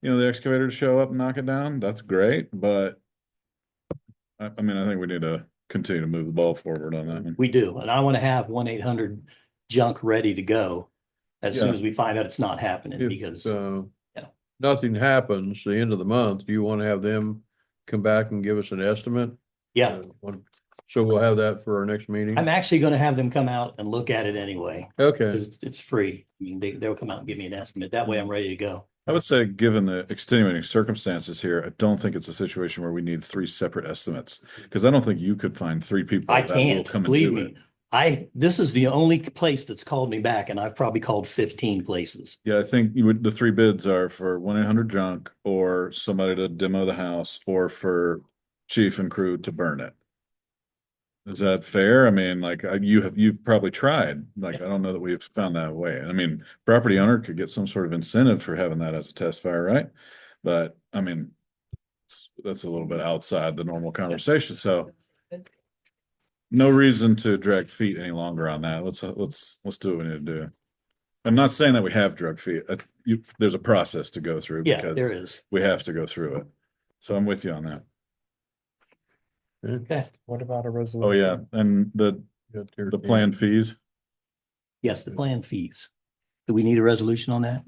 excavator to show up and knock it down, that's great. But I mean, I think we need to continue to move the ball forward on that one. We do. And I want to have 1-800-JUNK ready to go as soon Yeah. as we find out it's not happening If, because yeah. nothing happens, the end of the month, do you want to have them come back and give us an estimate? Yeah, So we'll have that for our next meeting? I'm actually going to have them come out and look at it anyway. Okay, 'Cause it's free. I mean, they'll come out and give me an estimate. That way I'm ready to go. I would say, given the extenuating circumstances here, I don't think it's a situation where we need three separate estimates. Because I don't think you could find three people I that will can't, come and believe do me. it. this is the only place that's called me back, and I've probably called 15 places. Yeah, I think the three bids are for 1-800-JUNK or somebody to demo the house or for chief and crew to burn it. Is that fair? I mean, like you've probably tried, like, I don't know that we've found that way. I mean, property owner could get some sort of incentive for having that as a test fire, right? But I mean, that's a little bit outside the normal conversation. So no reason to drag feet any longer on that. Let's do what we need to do. I'm not saying that we have drug feet. There's a process to go through. Yeah, because there is. we have to go through it. So I'm with you on that. Okay. What about a resolution? Oh, yeah. And the planned fees. Yes, the plan fees. Do we need a resolution on that?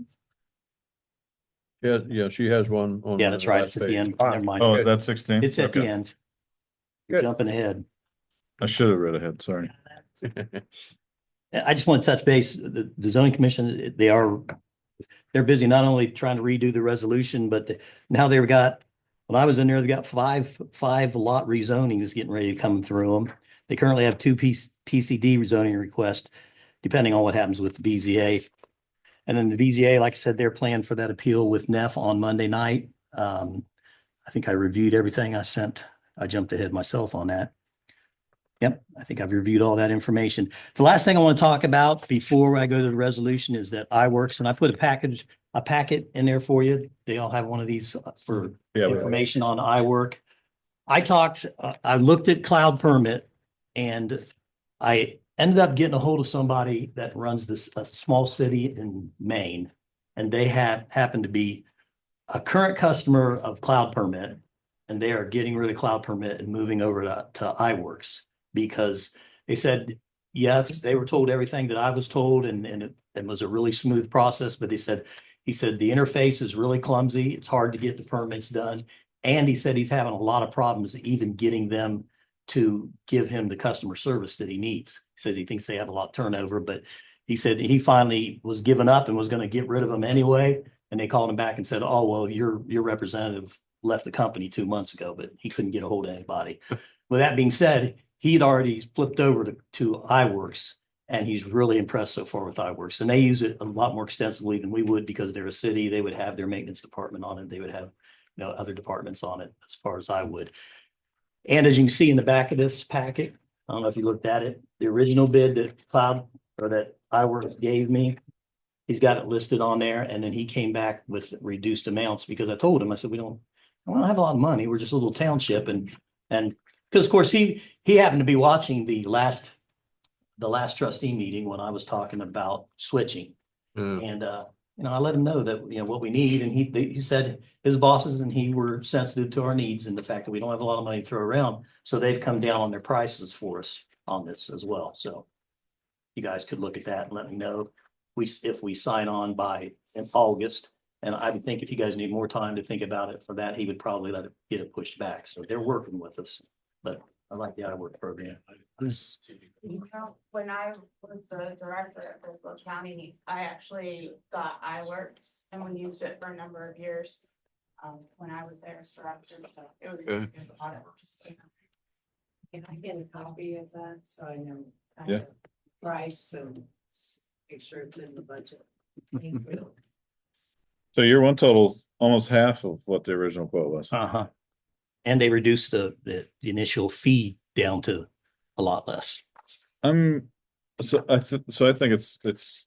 Yeah, she has one on. Yeah, that's right. It's last at the page. end. Never mind. Oh, that's 16. It's at the Okay. end. You're Good. jumping ahead. I should have read ahead. Sorry. I just want to touch base, the zoning commission, they're busy not only trying to redo the resolution, but now they've got, when I was in there, they got five lot rezonings getting ready to come through them. They currently have two PCD rezoning requests, depending on what happens with the BZA. And then the BZA, like I said, they're planning for that appeal with NEF on Monday night. I think I reviewed everything I sent. I jumped ahead myself on that. Yep, I think I've reviewed all that information. The last thing I want to talk about before I go to the resolution is that iWorks, and I put a packet in there for you. They all have one of these for information on iWork. I looked at Cloud Permit, and I ended up getting a hold of somebody that runs a small city in Maine, and they happened to be a current customer of Cloud Permit, and they are getting rid of Cloud Permit and moving over to iWorks. Because they said, yes, they were told everything that I was told, and it was a really smooth process, but he said the interface is really clumsy. It's hard to get the permits done. And he said he's having a lot of problems even getting them to give him the customer service that he needs. He says he thinks they have a lot of turnover, but he said he finally was giving up and was going to get rid of them anyway. And they called him back and said, oh, well, your representative left the company 2 months ago, but he couldn't get a hold of anybody. With that being said, he'd already flipped over to iWorks, and he's really impressed so far with iWorks. And they use it a lot more extensively than we would, because they're a city. They would have their maintenance department on it. They would have, other departments on it as far as I would. And as you can see in the back of this packet, I don't know if you looked at it, the original bid that that iWorks gave me, he's got it listed on there. And then he came back with reduced amounts, because I told him, I said, we don't have a lot of money. We're just a little township. And because of course he happened to be watching the last trustee meeting when I was talking about switching. And I let him know that, what we need. And he said his bosses and he were sensitive to our needs and the fact that we don't have a lot of money to throw around. So they've come down on their prices for us on this as well. So you guys could look at that and let me know if we sign on in August. And I would think if you guys need more time to think about it for that, he would probably get it pushed back. So they're working with us. But I like the iWork program. When I was the director at Bristol County, I actually got iWorks, and we used it for a number of years. When I was there as director, so it was a Okay. good product. Can I get a copy of that so I know? Yeah. Price and make sure it's in the budget. So your one total almost half of what the original quote was. Uh-huh. And they reduced the initial fee down to a lot less. So I think it's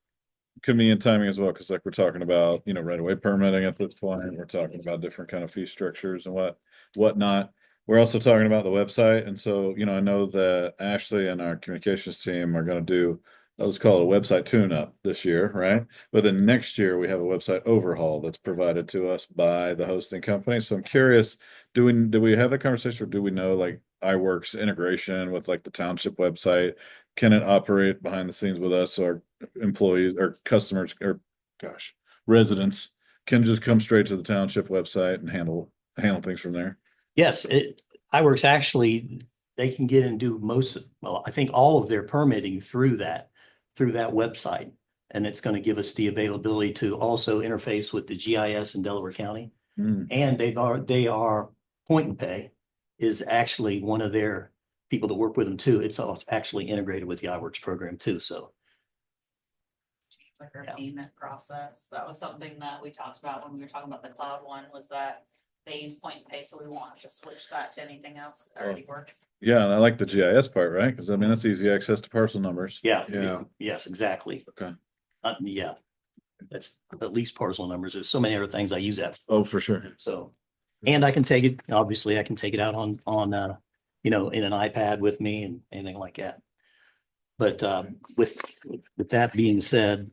convenient timing as well, because like we're talking about, right away permitting at this point. We're talking about different kind of fee structures and whatnot. We're also talking about the website. And so, I know that Ashley and our communications team are going to do, let's call it a website tune-up this year, right? But then next year we have a website overhaul that's provided to us by the hosting company. So I'm curious, do we have that conversation, or do we know like iWorks integration with like the township website? Can it operate behind the scenes with us, so our employees or customers or residents can just come straight to the township website and handle things from there? Yes, iWorks actually, they can get and do I think all of their permitting through that website. And it's going to give us the availability to also interface with the GIS in Delaware County. And they are Point and Pay is actually one of their people that work with them too. It's all actually integrated with the iWorks program too, so. Like our Yeah. payment process, that was something that we talked about when we were talking about the cloud one, was that they use point and pay, so we won't have to switch that to anything else that already works. Yeah, and I like the GIS part, right? Because I mean, that's easy access to parcel numbers. Yeah. Yeah. Yes, exactly. Okay. Yeah. That's at least parcel numbers. There's so many other things I use that for. Oh, for sure. So, and I can take it, obviously I can take it out on, you know, in an iPad with me and anything like that. But, with that being said,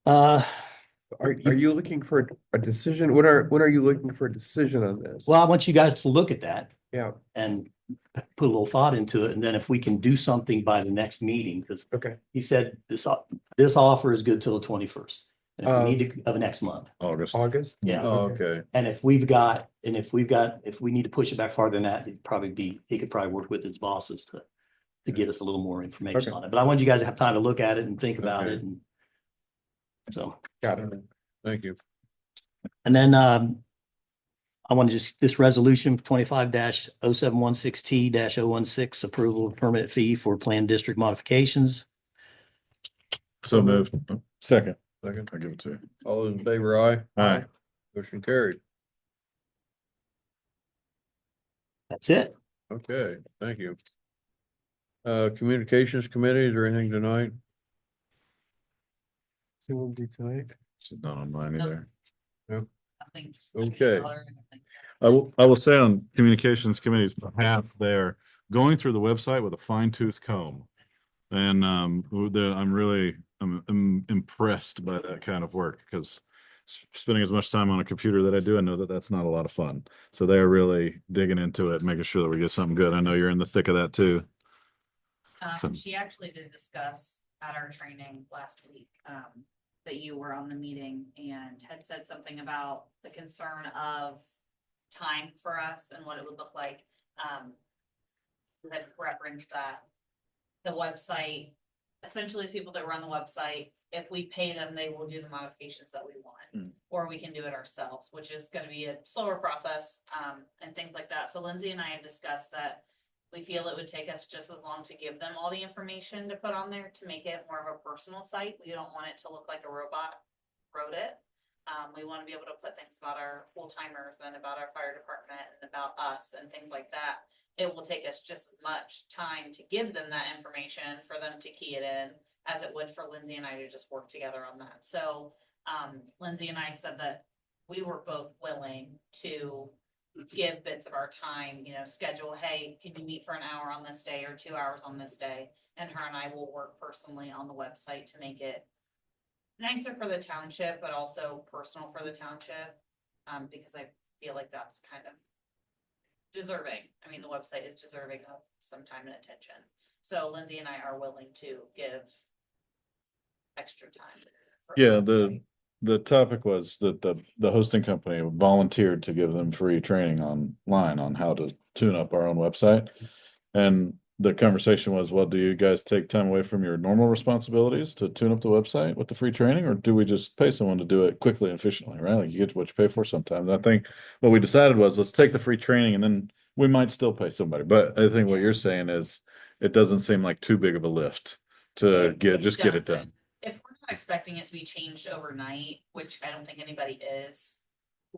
Are you looking for a decision? When are you looking for a decision on this? well, I want you guys to look at that Yeah, and put a little thought into it. And then if we can do something by the next meeting, because okay. he said this offer is good till the 21st. If we need to, of next month. August. August? Yeah. Oh, okay. And if we need to push it back farther than that, he could probably work with his bosses to get us a little more information Okay. on it. But I want you guys to have time to look at it and think about Okay. it. And so, Got it. Thank you. and then, I want to just, this resolution 25-0716T-016, approval of permit fee for planned district modifications. So moved. Second. Second. I'll give it to you. All those in favor, aye? Aye. Motion carried. That's it. Okay, thank you. Communications committee, is there anything tonight? So we'll do tonight. She's not on mine either. I think. Okay. I will say on communications committee's behalf, they're going through the website with a fine tooth comb. And I'm impressed by that kind of work, because spending as much time on a computer that I do, I know that that's not a lot of fun. So they're really digging into it, making sure that we get something good. I know you're in the thick of that too. So- She actually did discuss at our training last week, that you were on the meeting and had said something about the concern of time for us and what it would look like. That referenced that the website, essentially people that run the website, if we pay them, they will do the modifications that we want. Or we can do it ourselves, which is gonna be a slower process, and things like that. So Lindsay and I had discussed that we feel it would take us just as long to give them all the information to put on there to make it more of a personal site. We don't want it to look like a robot wrote it. We want to be able to put things about our full timers and about our fire department and about us and things like that. It will take us just as much time to give them that information for them to key it in as it would for Lindsay and I to just work together on that. So, Lindsay and I said that we were both willing to give bits of our time, schedule, hey, can you meet for an hour on this day or 2 hours on this day? And her and I will work personally on the website to make it nicer for the township, but also personal for the township. Because I feel like that's kind of deserving. I mean, the website is deserving of some time and attention. So Lindsay and I are willing to give extra time. for Yeah, website. the topic was that the hosting company volunteered to give them free training online on how to tune up our own website. And the conversation was, well, do you guys take time away from your normal responsibilities to tune up the website with the free training, or do we just pay someone to do it quickly and efficiently, right? Like you get what you pay for sometimes. I think what we decided was, let's take the free training and then we might still pay somebody. But I think what you're saying is it doesn't seem like too big of a lift to get it doesn't. done. If we're not expecting it to be changed overnight, which I don't think anybody is,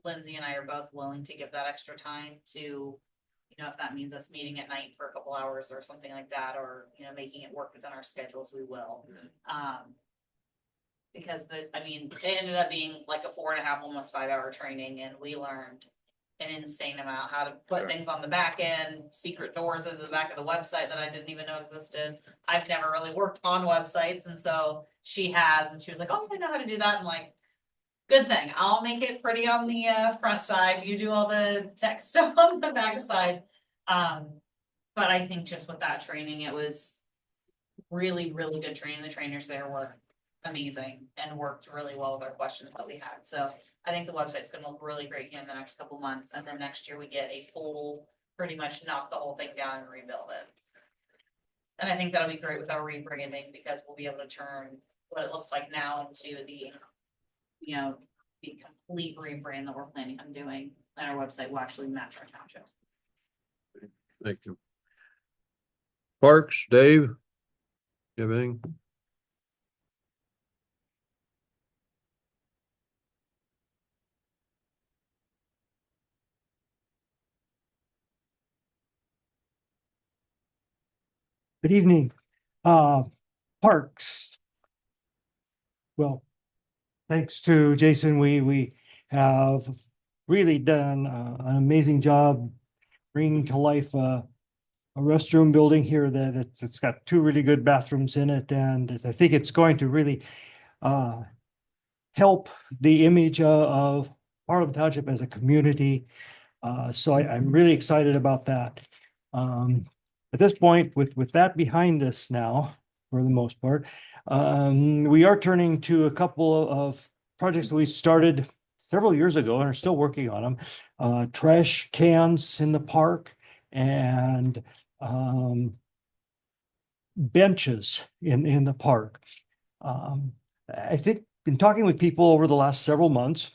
Lindsay and I are both willing to give that extra time to, if that means us meeting at night for a couple hours or something like that, or, making it work within our schedules, we will. Because it ended up being like a 4.5, almost 5 hour training, and we learned an insane amount how to put things on the back end, secret doors into the back of the website that I didn't even know existed. I've never really worked on websites, and so she has, and she was like, "Oh, I know how to do that." I'm like, "Good thing. I'll make it pretty on the front side. You do all the tech stuff on the back side." But I think just with that training, it was really, really good training. The trainers there were amazing and worked really well with our questions that we had. So I think the website's gonna look really great here in the next couple months, and then next year we get a full, pretty much knock the whole thing down and rebuild it. And I think that'll be great with our rebranding, because we'll be able to turn what it looks like now into the complete rebrand that we're planning on doing, and our website will actually match our township. Thank you. Parks, Dave? You have anything? Good evening. Parks. Well, thanks to Jason, we have really done an amazing job bringing to life a restroom building here that it's got two really good bathrooms in it, and I think it's going to really help the image of Harlem Township as a community. So I'm really excited about that. At this point, with that behind us now, for the most part, we are turning to a couple of projects that we started several years ago and are still working on them. Trash cans in the park and benches in the park. I think in talking with people over the last several months,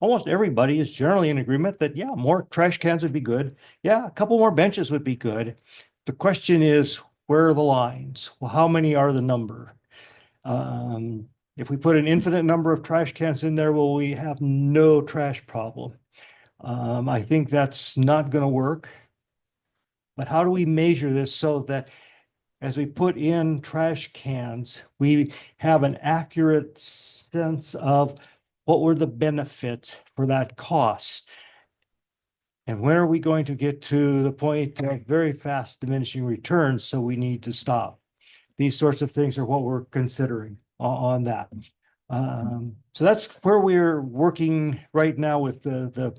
almost everybody is generally in agreement that, yeah, more trash cans would be good. Yeah, a couple more benches would be good. The question is, where are the lines? Well, how many are the number? If we put an infinite number of trash cans in there, will we have no trash problem? I think that's not going to work. But how do we measure this so that as we put in trash cans, we have an accurate sense of what were the benefits for that cost? And when are we going to get to the point of very fast diminishing returns? So we need to stop. These sorts of things are what we're considering on that. So that's where we're working right now with the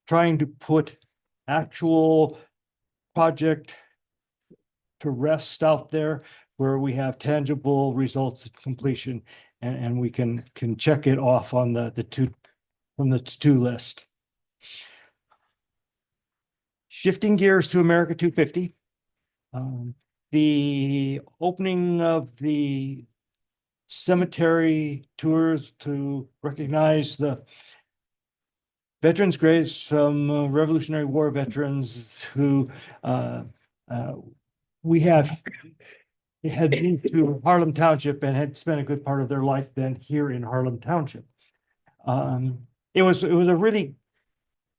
trying to put actual project to rest out there where we have tangible results at completion, and we can check it off on the to-do list. Shifting gears to America 250. The opening of the cemetery tours to recognize the veterans' graves from Revolutionary War veterans who we had moved to Harlem Township and had spent a good part of their life then here in Harlem Township. It was a really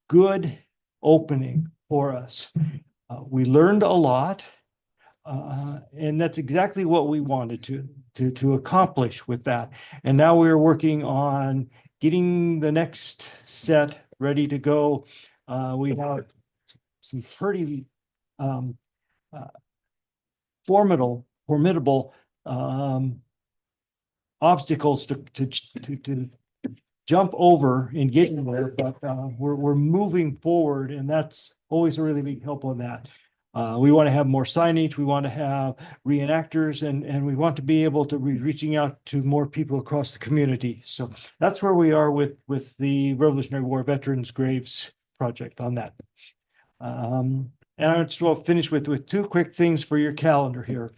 good opening for us. We learned a lot, and that's exactly what we wanted to accomplish with that. And now we're working on getting the next set ready to go. We have some pretty formidable obstacles to jump over in getting there, but we're moving forward, and that's always a really big help on that. We want to have more signage, we want to have reenactors, and we want to be able to be reaching out to more people across the community. So that's where we are with the Revolutionary War Veterans Graves project on that. And I just will finish with two quick things for your calendar here.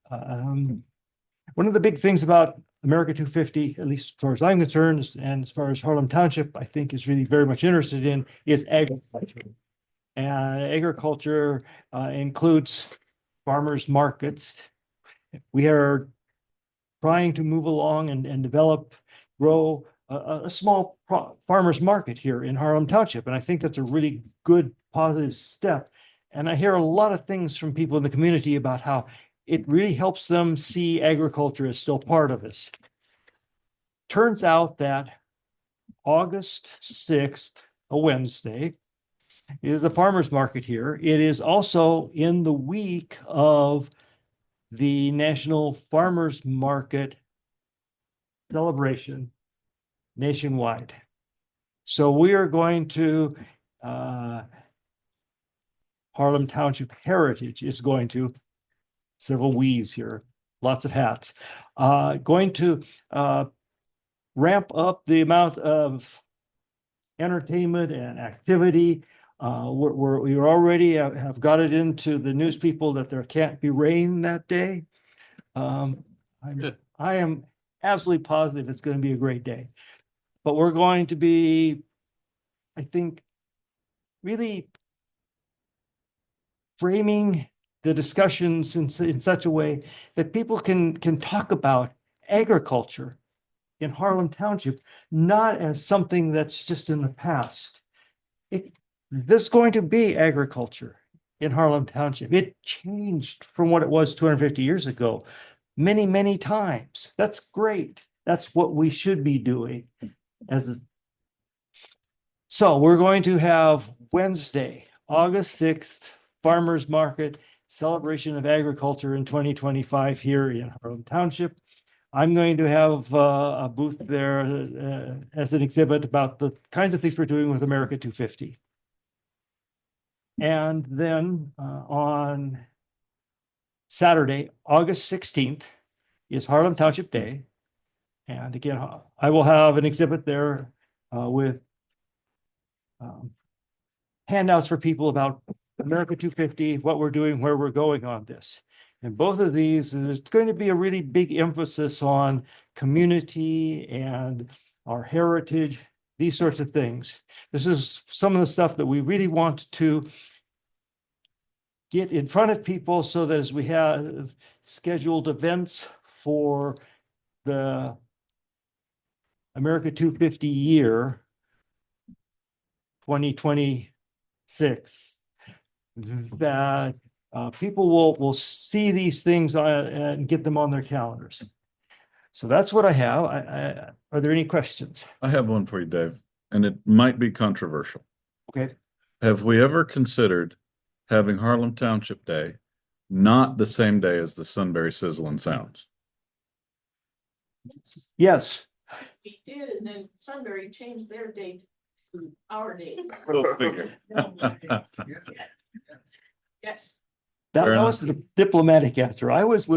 One of the big things about America 250, at least as far as I'm concerned, and as far as Harlem Township, I think is really very much interested in, is agriculture. And agriculture includes farmers markets. We are trying to move along and develop, grow a small farmers market here in Harlem Township. And I think that's a really good, positive step. And I hear a lot of things from people in the community about how it really helps them see agriculture as still part of this. Turns out that August 6th, a Wednesday, is a farmer's market here. It is also in the week of the National Farmers Market celebration nationwide. So we are going to, Harlem Township Heritage is going to, several we's here, lots of hats, going to ramp up the amount of entertainment and activity. We already have got it into the news people that there can't be rain that day. I am absolutely positive it's going to be a great day. But we're going to be, I think, really framing the discussions in such a way that people can talk about agriculture in Harlem Township, not as something that's just in the past. There's going to be agriculture in Harlem Township. It changed from what it was 250 years ago many, many times. That's great. That's what we should be doing. So we're going to have Wednesday, August 6th, Farmers Market, celebration of agriculture in 2025 here in Harlem Township. I'm going to have a booth there as an exhibit about the kinds of things we're doing with America 250. And then on Saturday, August 16th, is Harlem Township Day. And again, I will have an exhibit there with handouts for people about America 250, what we're doing, where we're going on this. And both of these, there's going to be a really big emphasis on community and our heritage, these sorts of things. This is some of the stuff that we really want to get in front of people so that as we have scheduled events for the America 250 year, 2026, that people will see these things and get them on their calendars. So that's what I have. Are there any questions? I have one for you, Dave, and it might be controversial. Okay. Have we ever considered having Harlem Township Day not the same day as the Sunbury Sizzle and Sounds? Yes. We did, and then Sunbury changed their date to our date. Go figure. Yes. That Fair was the diplomatic answer. I was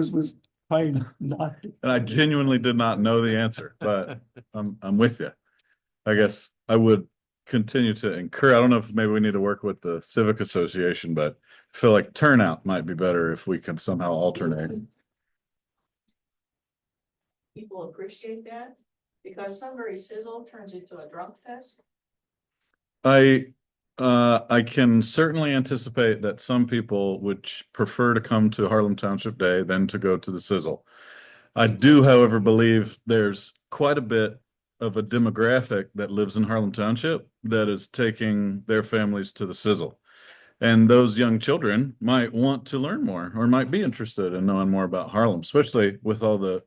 trying not. And I genuinely did not know the answer, but I'm with you. I guess I would continue to encourage. I don't know if maybe we need to work with the Civic Association, but I feel like turnout might be better if we can somehow alternate. People appreciate that because Sunbury Sizzle turns into a drunk fest. I can certainly anticipate that some people would prefer to come to Harlem Township Day than to go to the Sizzle. I do, however, believe there's quite a bit of a demographic that lives in Harlem Township that is taking their families to the Sizzle. And those young children might want to learn more or might be interested in knowing more about Harlem, especially with all the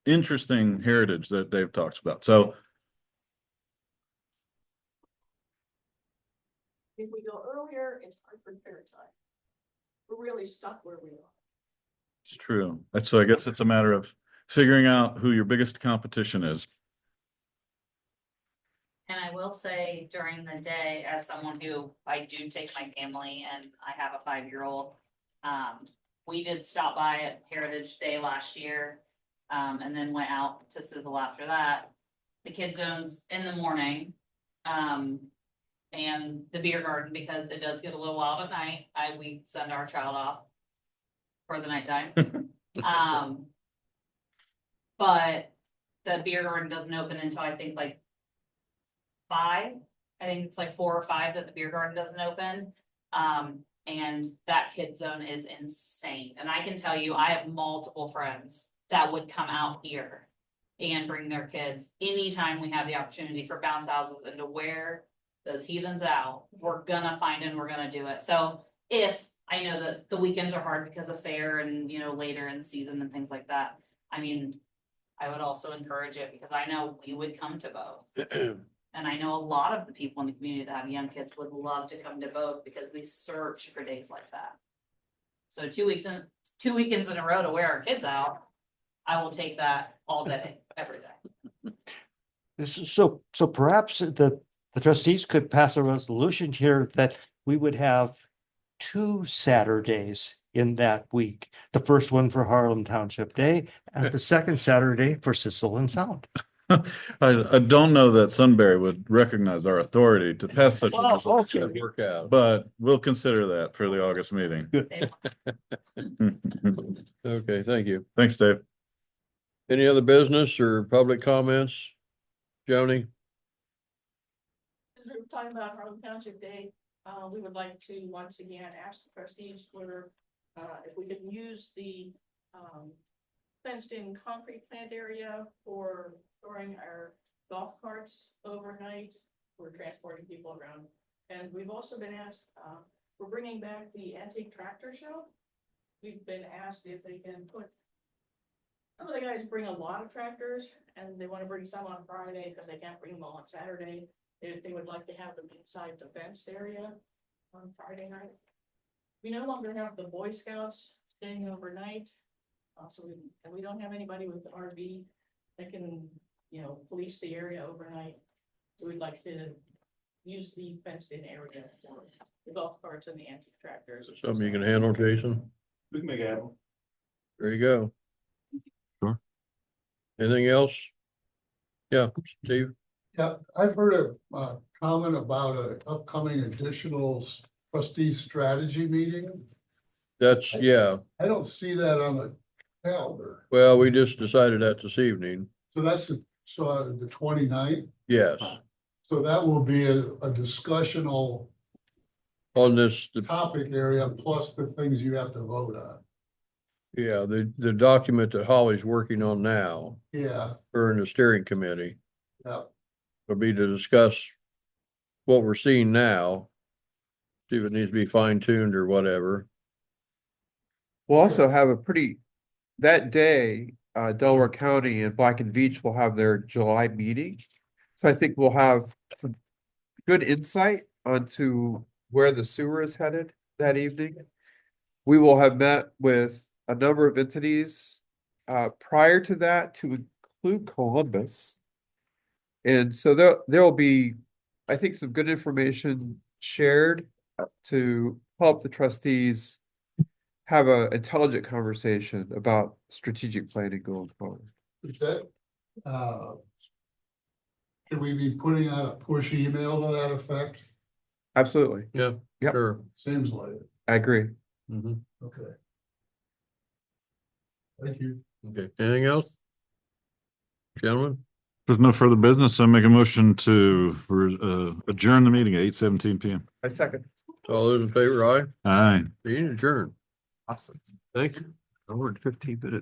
interesting heritage that Dave talks about. So If we go earlier, it's hard for fair time. We're really stuck where we are. it's true. So I guess it's a matter of figuring out who your biggest competition is. And I will say during the day, as someone who I do take my family and I have a 5-year-old, we did stop by at Heritage Day last year, and then went out to Sizzle after that. The kid zone's in the morning, and the beer garden, because it does get a little wild at night. We send our child off for the nighttime. But the beer garden doesn't open until I think like 5. I think it's like 4 or 5 that the beer garden doesn't open. And that kid zone is insane. And I can tell you, I have multiple friends that would come out here and bring their kids anytime we have the opportunity for bounce houses and to wear those heathens out. We're gonna find and we're gonna do it. So if I know that the weekends are hard because of fair and, you know, later in the season and things like that, I mean, I would also encourage it because I know we would come to both. And I know a lot of the people in the community that have young kids would love to come to both because we search for days like that. So 2 weekends in a row to wear our kids out, I will take that all day, every day. So perhaps the trustees could pass a resolution here that we would have 2 Saturdays in that week. The first one for Harlem Township Day and the second Saturday for Sizzle and Sound. I don't know that Sunbury would recognize our authority to pass such a Well, resolution, okay. Work out. but we'll consider that for the August meeting. Okay, thank you. Thanks, Dave. Any other business or public comments? Joni? We were talking about Harlem Township Day. we would like to once again ask the trustees for, if we could use the, fenced-in concrete plant area for storing our golf carts overnight. We're transporting people around. And we've also been asked, we're bringing back the antique tractor show. We've been asked if they can put, some of the guys bring a lot of tractors and they want to bring some on Friday because they can't bring them all on Saturday. If they would like to have them inside the fenced area on Friday night. We no longer have the Boy Scouts staying overnight. And we don't have anybody with the RV that can, police the area overnight. So we'd like to use the fenced in area for the golf carts and the antique tractors. Something you can handle, Jason? We can make it happen. There you go. Sure. Anything else? Yeah, Steve? Yeah, I've heard a comment about an upcoming additional trustee strategy meeting. That's, yeah, I don't see that on the calendar. well, we just decided that this evening. So that's the 29th. Yes, So that will be a discussional on this, topic area plus the things you have to vote on. yeah, the document that Holly's working on now, Yeah, or in the steering committee, yeah. will be to discuss what we're seeing now. See if it needs to be fine tuned or whatever. We'll also have that day, Delaware County and Black and Veatch will have their July meeting. So I think we'll have some good insight onto where the sewer is headed that evening. We will have met with a number of entities, prior to that to include Columbus. And so there will be, I think, some good information shared to help the trustees have an intelligent conversation about strategic planning going forward. Is that, should we be putting out a push email to that effect? Absolutely. Yeah, Yep. sure. Seems like it. I agree. Mhm. Okay. Thank you. Okay, anything else? Gentlemen, There's no further business. I make a motion to adjourn the meeting at 8:17 PM. I second. all those in favor, aye? Aye. Being adjourned. Awesome. Thank you. Over 15 minutes.